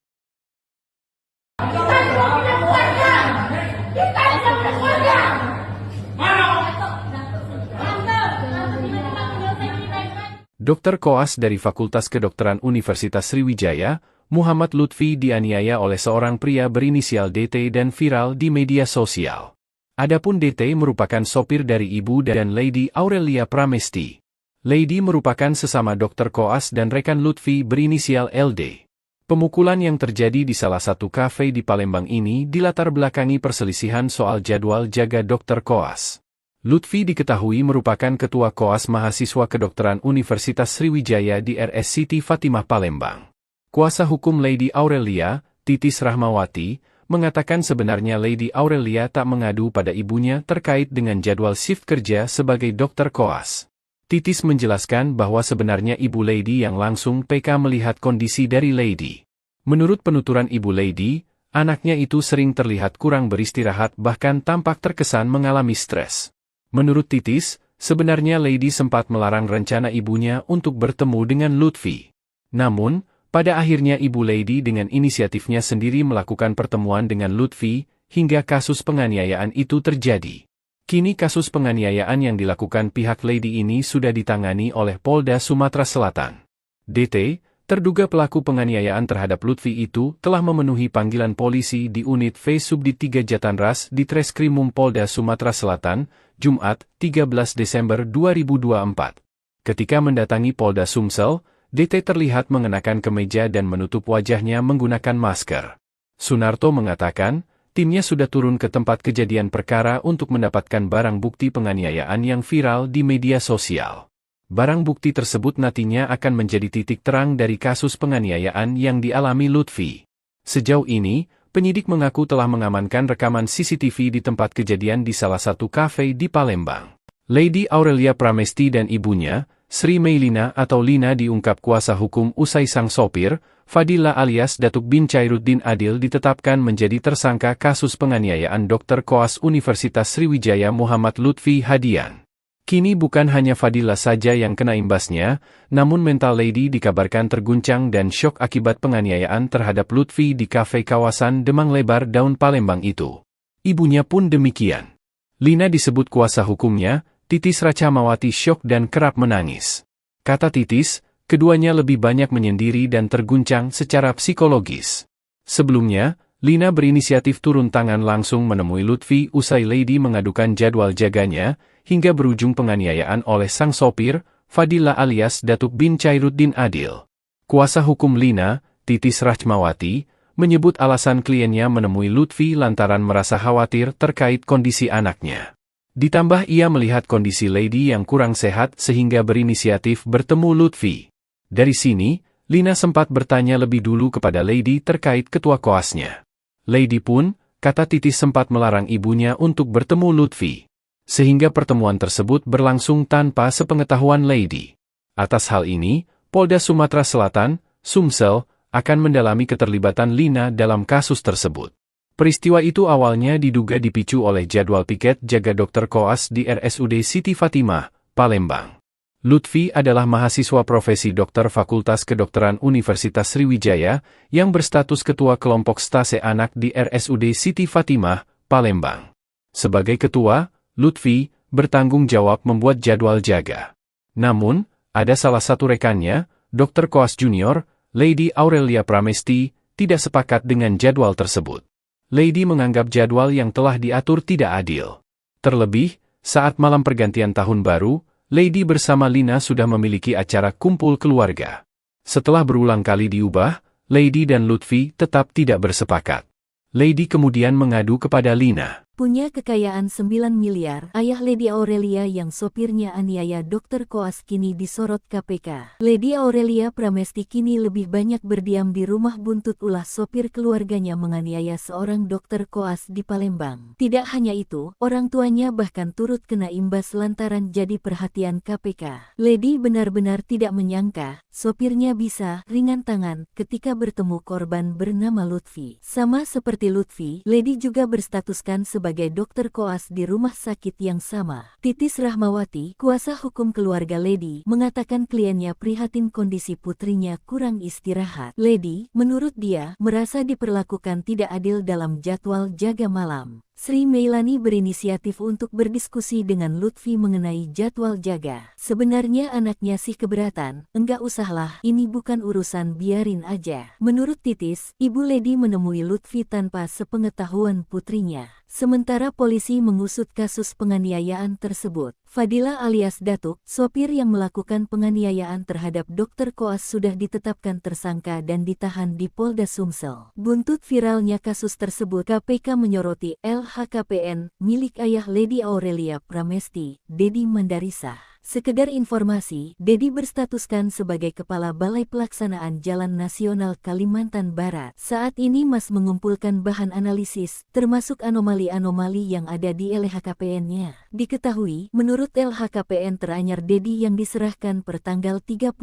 Dr. Koas dari Fakultas Kedokteran Universitas Sriwijaya, Muhammad Lutfi dianiaya oleh seorang pria berinisial DT dan viral di media sosial. Adapun DT merupakan sopir dari ibu dan Lady Aurelia Pramesti. Lady merupakan sesama Dr. Koas dan rekan Lutfi berinisial LD. Pemukulan yang terjadi di salah satu kafe di Palembang ini dilatar belakangi perselisihan soal jadwal jaga Dr. Koas. Lutfi diketahui merupakan Ketua Koas Mahasiswa Kedokteran Universitas Sriwijaya di RS Siti Fatimah Palembang. Kuasa hukum Lady Aurelia, Titis Rahmawati, mengatakan sebenarnya Lady Aurelia tak mengadu pada ibunya terkait dengan jadwal shift kerja sebagai Dr. Koas. Titis menjelaskan bahwa sebenarnya Ibu Lady yang langsung PK melihat kondisi dari Lady. Menurut penuturan Ibu Lady, anaknya itu sering terlihat kurang beristirahat bahkan tampak terkesan mengalami stres. Menurut Titis, sebenarnya Lady sempat melarang rencana ibunya untuk bertemu dengan Lutfi. Namun, pada akhirnya Ibu Lady dengan inisiatifnya sendiri melakukan pertemuan dengan Lutfi, hingga kasus penganiayaan itu terjadi. Kini kasus penganiayaan yang dilakukan pihak Lady ini sudah ditangani oleh Polda Sumatera Selatan. DT, terduga pelaku penganiayaan terhadap Lutfi itu telah memenuhi panggilan polisi di unit V Subdit 3 Jatanras di Treskrimum Polda Sumatera Selatan, Jumat, 13 Desember 2024. Ketika mendatangi Polda Sumsel, DT terlihat mengenakan kemeja dan menutup wajahnya menggunakan masker. Sunarto mengatakan, timnya sudah turun ke tempat kejadian perkara untuk mendapatkan barang bukti penganiayaan yang viral di media sosial. Barang bukti tersebut nantinya akan menjadi titik terang dari kasus penganiayaan yang dialami Lutfi. Sejauh ini, penyidik mengaku telah mengamankan rekaman CCTV di tempat kejadian di salah satu kafe di Palembang. Lady Aurelia Pramesti dan ibunya, Sri Meilina atau Lina diungkap kuasa hukum usai sang sopir, Fadila alias Datuk bin Chairuddin Adil ditetapkan menjadi tersangka kasus penganiayaan Dr. Koas Universitas Sriwijaya Muhammad Lutfi Hadian. Kini bukan hanya Fadila saja yang kena imbasnya, namun mental Lady dikabarkan terguncang dan syok akibat penganiayaan terhadap Lutfi di kafe kawasan Demang Lebar Daun Palembang itu. Ibunya pun demikian. Lina disebut kuasa hukumnya, Titis Rachmawati syok dan kerap menangis. Kata Titis, keduanya lebih banyak menyendiri dan terguncang secara psikologis. Sebelumnya, Lina berinisiatif turun tangan langsung menemui Lutfi usai Lady mengadukan jadwal jaganya, hingga berujung penganiayaan oleh sang sopir, Fadila alias Datuk bin Chairuddin Adil. Kuasa hukum Lina, Titis Rachmawati, menyebut alasan kliennya menemui Lutfi lantaran merasa khawatir terkait kondisi anaknya. Ditambah ia melihat kondisi Lady yang kurang sehat sehingga berinisiatif bertemu Lutfi. Dari sini, Lina sempat bertanya lebih dulu kepada Lady terkait ketua koasnya. Lady pun, kata Titis sempat melarang ibunya untuk bertemu Lutfi. Sehingga pertemuan tersebut berlangsung tanpa sepengetahuan Lady. Atas hal ini, Polda Sumatera Selatan, Sumsel, akan mendalami keterlibatan Lina dalam kasus tersebut. Peristiwa itu awalnya diduga dipicu oleh jadwal piket jaga Dr. Koas di RSUD Siti Fatimah, Palembang. Lutfi adalah mahasiswa profesi dokter Fakultas Kedokteran Universitas Sriwijaya yang berstatus ketua kelompok stase anak di RSUD Siti Fatimah, Palembang. Sebagai ketua, Lutfi bertanggung jawab membuat jadwal jaga. Namun, ada salah satu rekannya, Dr. Koas Junior, Lady Aurelia Pramesti, tidak sepakat dengan jadwal tersebut. Lady menganggap jadwal yang telah diatur tidak adil. Terlebih, saat malam pergantian tahun baru, Lady bersama Lina sudah memiliki acara kumpul keluarga. Setelah berulang kali diubah, Lady dan Lutfi tetap tidak bersepakat. Lady kemudian mengadu kepada Lina. Punya kekayaan 9 miliar, ayah Lady Aurelia yang sopirnya aniaya Dr. Koas kini disorot KPK. Lady Aurelia Pramesti kini lebih banyak berdiam di rumah buntut ulah sopir keluarganya menganiaya seorang Dr. Koas di Palembang. Tidak hanya itu, orang tuanya bahkan turut kena imbas lantaran jadi perhatian KPK. Lady benar-benar tidak menyangka, sopirnya bisa ringan tangan ketika bertemu korban bernama Lutfi. Sama seperti Lutfi, Lady juga berstatuskan sebagai dokter koas di rumah sakit yang sama. Titis Rahmawati, kuasa hukum keluarga Lady, mengatakan kliennya prihatin kondisi putrinya kurang istirahat. Lady, menurut dia, merasa diperlakukan tidak adil dalam jadwal jaga malam. Sri Meilani berinisiatif untuk berdiskusi dengan Lutfi mengenai jadwal jaga. Sebenarnya anaknya sih keberatan, enggak usahlah, ini bukan urusan, biarin aja. Menurut Titis, Ibu Lady menemui Lutfi tanpa sepengetahuan putrinya. Sementara polisi mengusut kasus penganiayaan tersebut. Fadila alias Datuk, sopir yang melakukan penganiayaan terhadap Dr. Koas sudah ditetapkan tersangka dan ditahan di Polda Sumsel. Buntut viralnya kasus tersebut, KPK menyoroti LHKPN milik ayah Lady Aurelia Pramesti, Dedi Mandarisah. Sekedar informasi, Dedi berstatuskan sebagai Kepala Balai Pelaksanaan Jalan Nasional Kalimantan Barat. Saat ini Mas mengumpulkan bahan analisis, termasuk anomali-anomali yang ada di LHKPN-nya. Diketahui, menurut LHKPN teranyar Dedi yang diserahkan per tanggal 31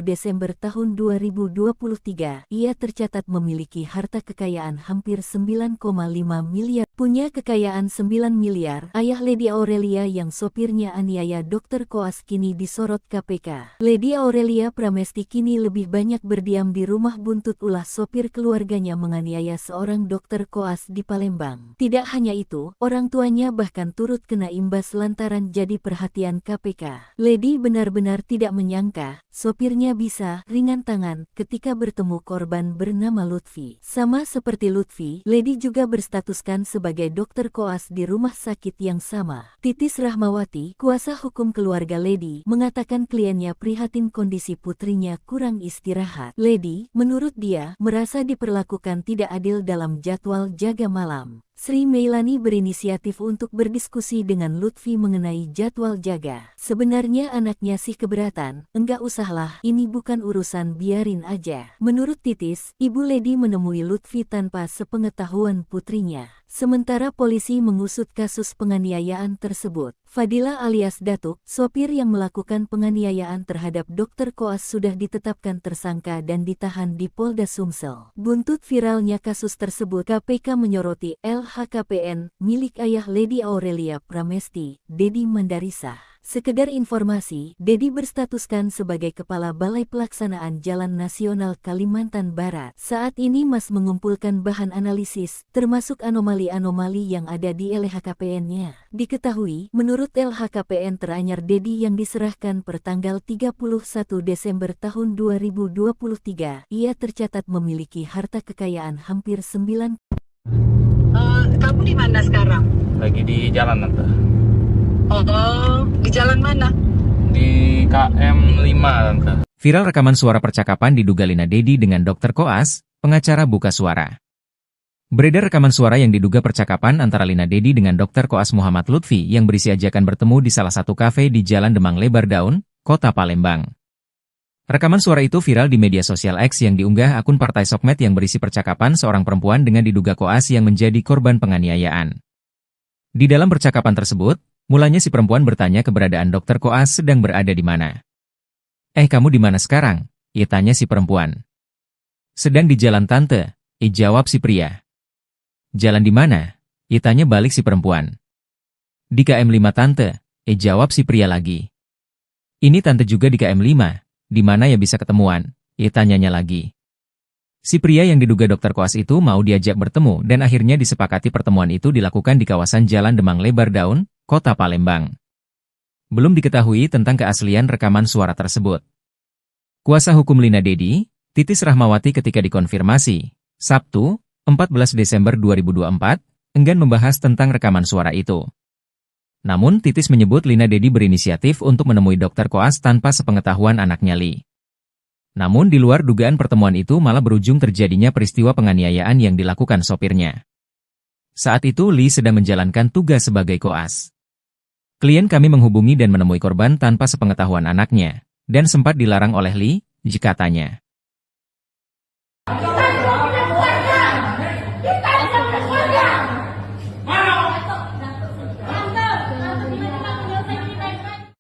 Desember tahun 2023, ia tercatat memiliki harta kekayaan hampir 9,5 miliar. Punya kekayaan 9 miliar, ayah Lady Aurelia yang sopirnya aniaya Dr. Koas kini disorot KPK. Lady Aurelia Pramesti kini lebih banyak berdiam di rumah buntut ulah sopir keluarganya menganiaya seorang Dr. Koas di Palembang. Tidak hanya itu, orang tuanya bahkan turut kena imbas lantaran jadi perhatian KPK. Lady benar-benar tidak menyangka, sopirnya bisa ringan tangan ketika bertemu korban bernama Lutfi. Sama seperti Lutfi, Lady juga berstatuskan sebagai Dr. Koas di rumah sakit yang sama. Titis Rahmawati, kuasa hukum keluarga Lady, mengatakan kliennya prihatin kondisi putrinya kurang istirahat. Lady, menurut dia, merasa diperlakukan tidak adil dalam jadwal jaga malam. Sri Meilani berinisiatif untuk berdiskusi dengan Lutfi mengenai jadwal jaga. Sebenarnya anaknya sih keberatan, enggak usahlah, ini bukan urusan, biarin aja. Menurut Titis, Ibu Lady menemui Lutfi tanpa sepengetahuan putrinya. Sementara polisi mengusut kasus penganiayaan tersebut. Fadila alias Datuk, sopir yang melakukan penganiayaan terhadap Dr. Koas sudah ditetapkan tersangka dan ditahan di Polda Sumsel. Buntut viralnya kasus tersebut, KPK menyoroti LHKPN milik ayah Lady Aurelia Pramesti, Dedi Mandarisa. Sekedar informasi, Dedi berstatuskan sebagai Kepala Balai Pelaksanaan Jalan Nasional Kalimantan Barat. Saat ini Mas mengumpulkan bahan analisis, termasuk anomali-anomali yang ada di LHKPN-nya. Diketahui, menurut LHKPN teranyar Dedi yang diserahkan per tanggal 31 Desember tahun 2023, ia tercatat memiliki harta kekayaan hampir 9. Kamu di mana sekarang? Lagi di jalan Tante. Oh, di jalan mana? Di KM 5 Tante. Viral rekaman suara percakapan diduga Lina Dedi dengan Dr. Koas, pengacara buka suara. Beredar rekaman suara yang diduga percakapan antara Lina Dedi dengan Dr. Koas Muhammad Lutfi yang berisi ajakan bertemu di salah satu kafe di Jalan Demang Lebar Daun, Kota Palembang. Rekaman suara itu viral di media sosial X yang diunggah akun Partai Sokmed yang berisi percakapan seorang perempuan dengan diduga Koas yang menjadi korban penganiayaan. Di dalam percakapan tersebut, mulanya si perempuan bertanya keberadaan Dr. Koas sedang berada di mana. Kamu di mana sekarang? Ia tanya si perempuan. Sedang di jalan Tante, jawab si pria. Jalan di mana? Ia tanya balik si perempuan. Di KM 5 Tante, jawab si pria lagi. Ini Tante juga di KM 5. Di mana ya bisa ketemuan? Ia tanyanya lagi. Si pria yang diduga Dr. Koas itu mau diajak bertemu dan akhirnya disepakati pertemuan itu dilakukan di kawasan Jalan Demang Lebar Daun, Kota Palembang. Belum diketahui tentang keaslian rekaman suara tersebut. Kuasa hukum Lina Dedi, Titis Rahmawati ketika dikonfirmasi, Sabtu, 14 Desember 2024, enggan membahas tentang rekaman suara itu. Namun Titis menyebut Lina Dedi berinisiatif untuk menemui Dr. Koas tanpa sepengetahuan anaknya Li. Namun di luar dugaan pertemuan itu malah berujung terjadinya peristiwa penganiayaan yang dilakukan sopirnya. Saat itu Li sedang menjalankan tugas sebagai koas. Klien kami menghubungi dan menemui korban tanpa sepengetahuan anaknya, dan sempat dilarang oleh Li, katanya.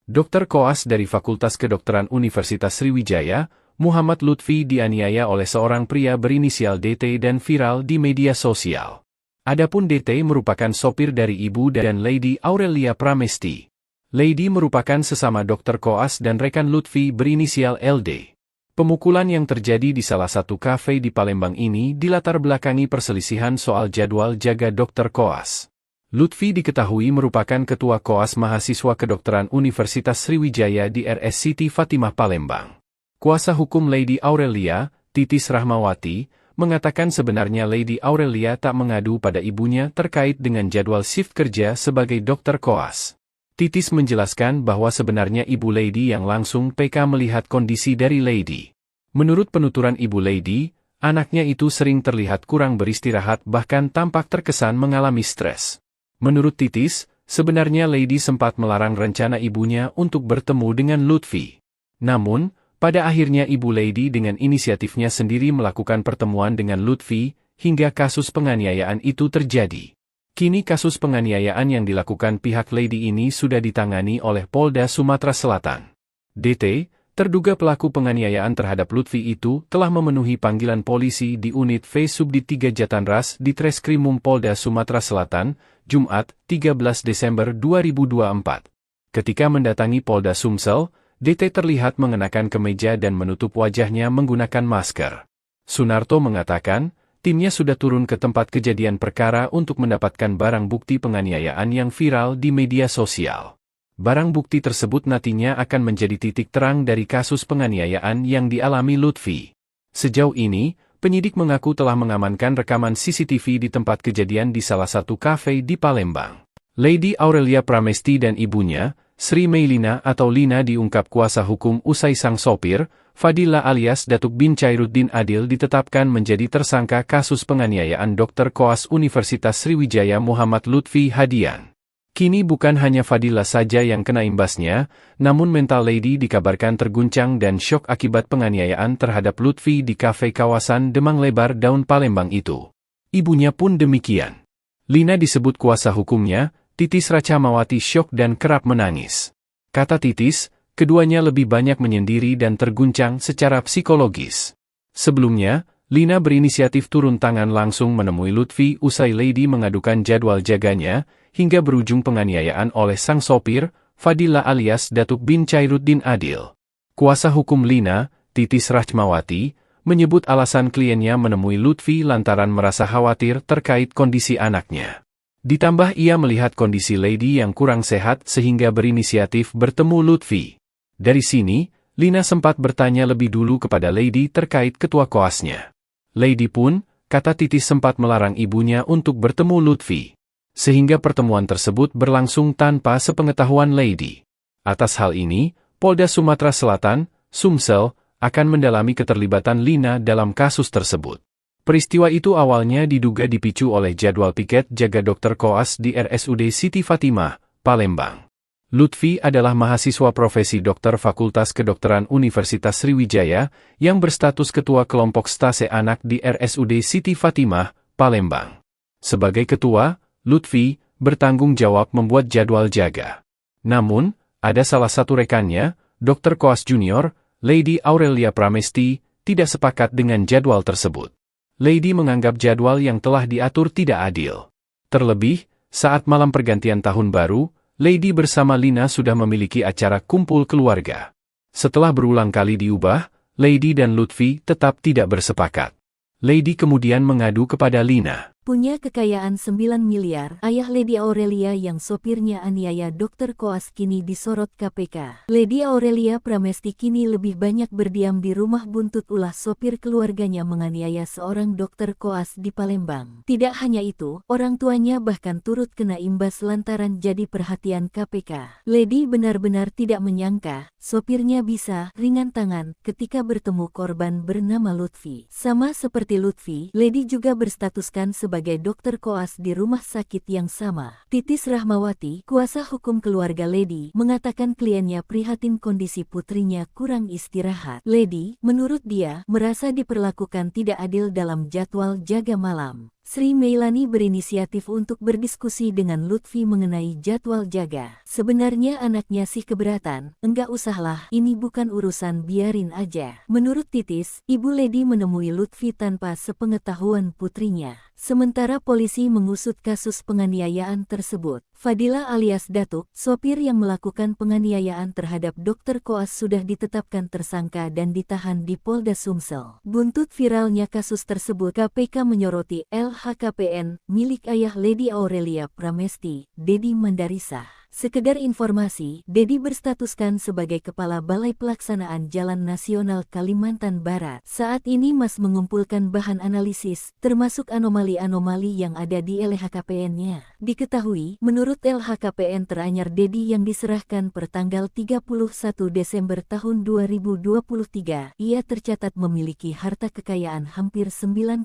Dr. Koas dari Fakultas Kedokteran Universitas Sriwijaya, Muhammad Lutfi dianiaya oleh seorang pria berinisial DT dan viral di media sosial. Adapun DT merupakan sopir dari ibu dan Lady Aurelia Pramesti. Lady merupakan sesama Dr. Koas dan rekan Lutfi berinisial LD. Pemukulan yang terjadi di salah satu kafe di Palembang ini dilatar belakangi perselisihan soal jadwal jaga Dr. Koas. Lutfi diketahui merupakan Ketua Koas Mahasiswa Kedokteran Universitas Sriwijaya di RS Siti Fatimah Palembang. Kuasa hukum Lady Aurelia, Titis Rahmawati, mengatakan sebenarnya Lady Aurelia tak mengadu pada ibunya terkait dengan jadwal shift kerja sebagai Dr. Koas. Titis menjelaskan bahwa sebenarnya Ibu Lady yang langsung PK melihat kondisi dari Lady. Menurut penuturan Ibu Lady, anaknya itu sering terlihat kurang beristirahat bahkan tampak terkesan mengalami stres. Menurut Titis, Sebenarnya Lady sempat melarang rencana ibunya untuk bertemu dengan Lutfi. Namun, pada akhirnya ibu Lady dengan inisiatifnya sendiri melakukan pertemuan dengan Lutfi, hingga kasus penganiayaan itu terjadi. Kini kasus penganiayaan yang dilakukan pihak Lady ini sudah ditangani oleh Polda Sumatera Selatan. DT, terduga pelaku penganiayaan terhadap Lutfi itu telah memenuhi panggilan polisi di unit V Subdit 3 Jatanras di Treskrimum Polda Sumatera Selatan, Jumat, 13 Desember 2024. Ketika mendatangi Polda Sumsel, DT terlihat mengenakan kemeja dan menutup wajahnya menggunakan masker. Sunarto mengatakan, timnya sudah turun ke tempat kejadian perkara untuk mendapatkan barang bukti penganiayaan yang viral di media sosial. Barang bukti tersebut nantinya akan menjadi titik terang dari kasus penganiayaan yang dialami Lutfi. Sejauh ini, penyidik mengaku telah mengamankan rekaman CCTV di tempat kejadian di salah satu kafe di Palembang. Lady Aurelia Pramesti dan ibunya, Sri Meilina atau Lina diungkap kuasa hukum usai sang sopir, Fadila alias Datuk bin Chairuddin Adil ditetapkan menjadi tersangka kasus penganiayaan Dr. Koas Universitas Sriwijaya Muhammad Lutfi Hadian. Kini bukan hanya Fadila saja yang kena imbasnya, namun mental Lady dikabarkan terguncang dan syok akibat penganiayaan terhadap Lutfi di kafe kawasan Demang Lebar Daun Palembang itu. Ibunya pun demikian. Lina disebut kuasa hukumnya, Titis Racamawati syok dan kerap menangis. Kata Titis, keduanya lebih banyak menyendiri dan terguncang secara psikologis. Sebelumnya, Lina berinisiatif turun tangan langsung menemui Lutfi usai Lady mengadukan jadwal jaganya, hingga berujung penganiayaan oleh sang sopir, Fadila alias Datuk bin Chairuddin Adil. Kuasa hukum Lina, Titis Rachmawati, menyebut alasan kliennya menemui Lutfi lantaran merasa khawatir terkait kondisi anaknya. Ditambah ia melihat kondisi Lady yang kurang sehat sehingga berinisiatif bertemu Lutfi. Dari sini, Lina sempat bertanya lebih dulu kepada Lady terkait ketua koasnya. Lady pun, kata Titis sempat melarang ibunya untuk bertemu Lutfi. Sehingga pertemuan tersebut berlangsung tanpa sepengetahuan Lady. Atas hal ini, Polda Sumatera Selatan, Sumsel, akan mendalami keterlibatan Lina dalam kasus tersebut. Peristiwa itu awalnya diduga dipicu oleh jadwal piket jaga Dr. Koas di RSUD Siti Fatimah, Palembang. Lutfi adalah mahasiswa profesi dokter Fakultas Kedokteran Universitas Sriwijaya yang berstatus ketua kelompok stase anak di RSUD Siti Fatimah, Palembang. Sebagai ketua, Lutfi bertanggung jawab membuat jadwal jaga. Namun, ada salah satu rekannya, Dr. Koas Junior, Lady Aurelia Pramesti, tidak sepakat dengan jadwal tersebut. Lady menganggap jadwal yang telah diatur tidak adil. Terlebih, saat malam pergantian tahun baru, Lady bersama Lina sudah memiliki acara kumpul keluarga. Setelah berulang kali diubah, Lady dan Lutfi tetap tidak bersepakat. Lady kemudian mengadu kepada Lina. Punya kekayaan 9 miliar, ayah Lady Aurelia yang sopirnya aniaya Dr. Koas kini disorot KPK. Lady Aurelia Pramesti kini lebih banyak berdiam di rumah buntut ulah sopir keluarganya menganiaya seorang Dr. Koas di Palembang. Tidak hanya itu, orang tuanya bahkan turut kena imbas lantaran jadi perhatian KPK. Lady benar-benar tidak menyangka, sopirnya bisa ringan tangan ketika bertemu korban bernama Lutfi. Sama seperti Lutfi, Lady juga berstatuskan sebagai Dr. Koas di rumah sakit yang sama. Titis Rahmawati, kuasa hukum keluarga Lady, mengatakan kliennya prihatin kondisi putrinya kurang istirahat. Lady, menurut dia, merasa diperlakukan tidak adil dalam jadwal jaga malam. Sri Meilani berinisiatif untuk berdiskusi dengan Lutfi mengenai jadwal jaga. Sebenarnya anaknya sih keberatan, enggak usahlah, ini bukan urusan, biarin aja. Menurut Titis, Ibu Lady menemui Lutfi tanpa sepengetahuan putrinya. Sementara polisi mengusut kasus penganiayaan tersebut. Fadila alias Datuk, sopir yang melakukan penganiayaan terhadap Dr. Koas sudah ditetapkan tersangka dan ditahan di Polda Sumsel. Buntut viralnya kasus tersebut, KPK menyoroti LHKPN milik ayah Lady Aurelia Pramesti, Dedi Mandarisah. Sekedar informasi, Dedi berstatuskan sebagai Kepala Balai Pelaksanaan Jalan Nasional Kalimantan Barat. Saat ini Mas mengumpulkan bahan analisis, termasuk anomali-anomali yang ada di LHKPN-nya. Diketahui, menurut LHKPN teranyar Dedi yang diserahkan per tanggal 31 Desember tahun 2023, ia tercatat memiliki harta kekayaan hampir 9,5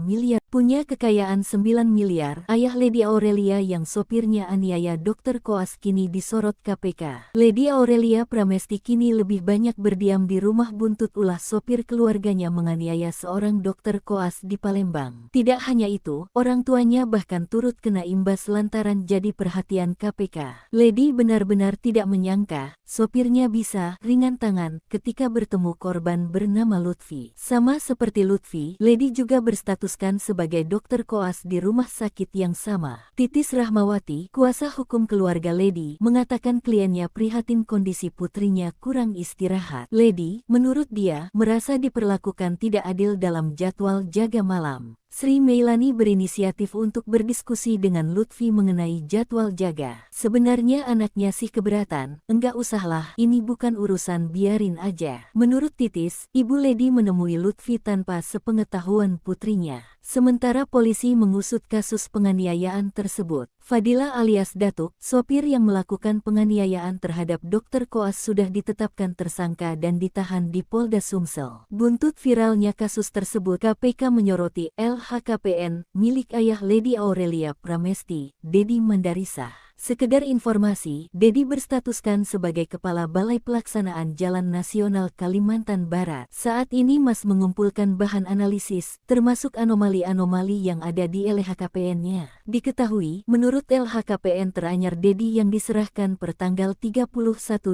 miliar. Punya kekayaan 9 miliar, ayah Lady Aurelia yang sopirnya aniaya Dr. Koas kini disorot KPK. Lady Aurelia Pramesti kini lebih banyak berdiam di rumah buntut ulah sopir keluarganya menganiaya seorang Dr. Koas di Palembang. Tidak hanya itu, orang tuanya bahkan turut kena imbas lantaran jadi perhatian KPK. Lady benar-benar tidak menyangka, sopirnya bisa ringan tangan ketika bertemu korban bernama Lutfi. Sama seperti Lutfi, Lady juga berstatuskan sebagai dokter koas di rumah sakit yang sama. Titis Rahmawati, kuasa hukum keluarga Lady, mengatakan kliennya prihatin kondisi putrinya kurang istirahat. Lady, menurut dia, merasa diperlakukan tidak adil dalam jadwal jaga malam. Sri Meilani berinisiatif untuk berdiskusi dengan Lutfi mengenai jadwal jaga. Sebenarnya anaknya sih keberatan, enggak usahlah, ini bukan urusan, biarin aja. Menurut Titis, Ibu Lady menemui Lutfi tanpa sepengetahuan putrinya. Sementara polisi mengusut kasus penganiayaan tersebut. Fadila alias Datuk, sopir yang melakukan penganiayaan terhadap Dr. Koas sudah ditetapkan tersangka dan ditahan di Polda Sumsel. Buntut viralnya kasus tersebut, KPK menyoroti LHKPN milik ayah Lady Aurelia Pramesti, Dedi Mandarisa. Sekedar informasi, Dedi berstatuskan sebagai Kepala Balai Pelaksanaan Jalan Nasional Kalimantan Barat. Saat ini Mas mengumpulkan bahan analisis, termasuk anomali-anomali yang ada di LHKPN-nya. Diketahui, menurut LHKPN teranyar Dedi yang diserahkan per tanggal 31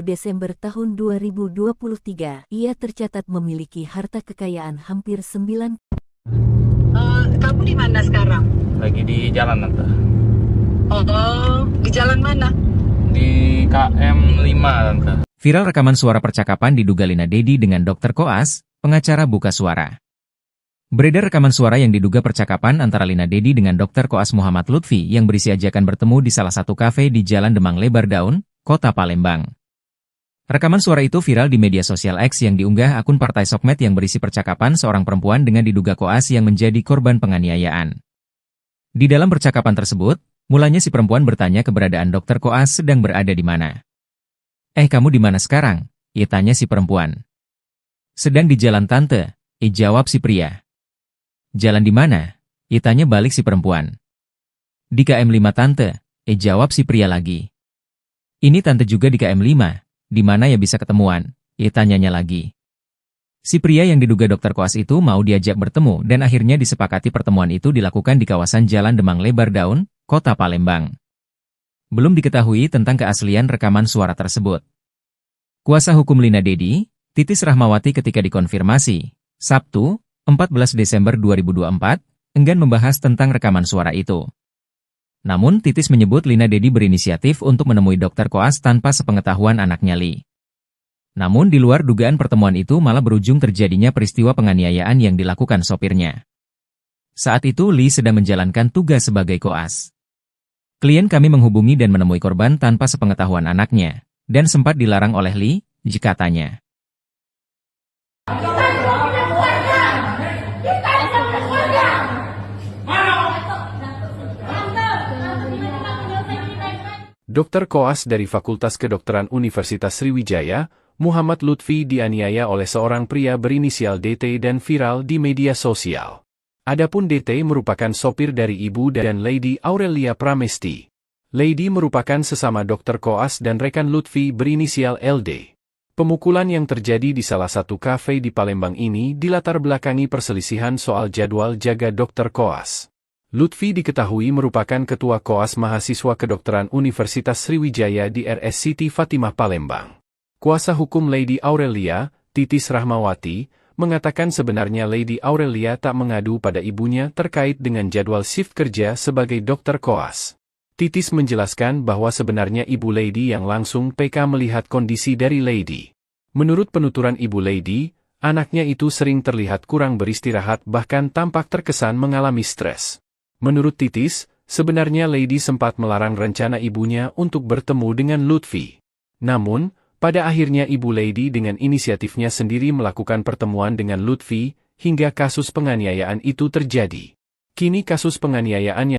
Desember tahun 2023, ia tercatat memiliki harta kekayaan hampir 9. Kamu di mana sekarang? Lagi di jalan Tante. Oh, di jalan mana? Di KM 5 Tante. Viral rekaman suara percakapan diduga Lina Dedi dengan Dr. Koas, pengacara buka suara. Beredar rekaman suara yang diduga percakapan antara Lina Dedi dengan Dr. Koas Muhammad Lutfi yang berisi ajakan bertemu di salah satu kafe di Jalan Demang Lebar Daun, Kota Palembang. Rekaman suara itu viral di media sosial X yang diunggah akun Partai Sokmed yang berisi percakapan seorang perempuan dengan diduga Koas yang menjadi korban penganiayaan. Di dalam percakapan tersebut, mulanya si perempuan bertanya keberadaan Dr. Koas sedang berada di mana. Kamu di mana sekarang? Ia tanya si perempuan. Sedang di jalan Tante, jawab si pria. Jalan di mana? Ia tanya balik si perempuan. Di KM 5 Tante, jawab si pria lagi. Ini Tante juga di KM 5, di mana ya bisa ketemuan? Ia tanyanya lagi. Si pria yang diduga Dr. Koas itu mau diajak bertemu dan akhirnya disepakati pertemuan itu dilakukan di kawasan Jalan Demang Lebar Daun, Kota Palembang. Belum diketahui tentang keaslian rekaman suara tersebut. Kuasa hukum Lina Dedi, Titis Rahmawati ketika dikonfirmasi, Sabtu, 14 Desember 2024, enggan membahas tentang rekaman suara itu. Namun Titis menyebut Lina Dedi berinisiatif untuk menemui Dr. Koas tanpa sepengetahuan anaknya Li. Namun di luar dugaan pertemuan itu malah berujung terjadinya peristiwa penganiayaan yang dilakukan sopirnya. Saat itu Li sedang menjalankan tugas sebagai koas. Klien kami menghubungi dan menemui korban tanpa sepengetahuan anaknya, dan sempat dilarang oleh Li, katanya. Dr. Koas dari Fakultas Kedokteran Universitas Sriwijaya, Muhammad Lutfi dianiaya oleh seorang pria berinisial DT dan viral di media sosial. Adapun DT merupakan sopir dari ibu dan Lady Aurelia Pramesti. Lady merupakan sesama Dr. Koas dan rekan Lutfi berinisial LD. Pemukulan yang terjadi di salah satu kafe di Palembang ini dilatar belakangi perselisihan soal jadwal jaga Dr. Koas. Lutfi diketahui merupakan Ketua Koas Mahasiswa Kedokteran Universitas Sriwijaya di RS Siti Fatimah Palembang. Kuasa hukum Lady Aurelia, Titis Rahmawati, mengatakan sebenarnya Lady Aurelia tak mengadu pada ibunya terkait dengan jadwal shift kerja sebagai Dr. Koas. Titis menjelaskan bahwa sebenarnya Ibu Lady yang langsung PK melihat kondisi dari Lady. Menurut penuturan Ibu Lady, anaknya itu sering terlihat kurang beristirahat bahkan tampak terkesan mengalami stres. Menurut Titis, sebenarnya Lady sempat melarang rencana ibunya untuk bertemu dengan Lutfi. Namun, pada akhirnya Ibu Lady dengan inisiatifnya sendiri melakukan pertemuan dengan Lutfi, hingga kasus penganiayaan itu terjadi. Kini kasus penganiayaan yang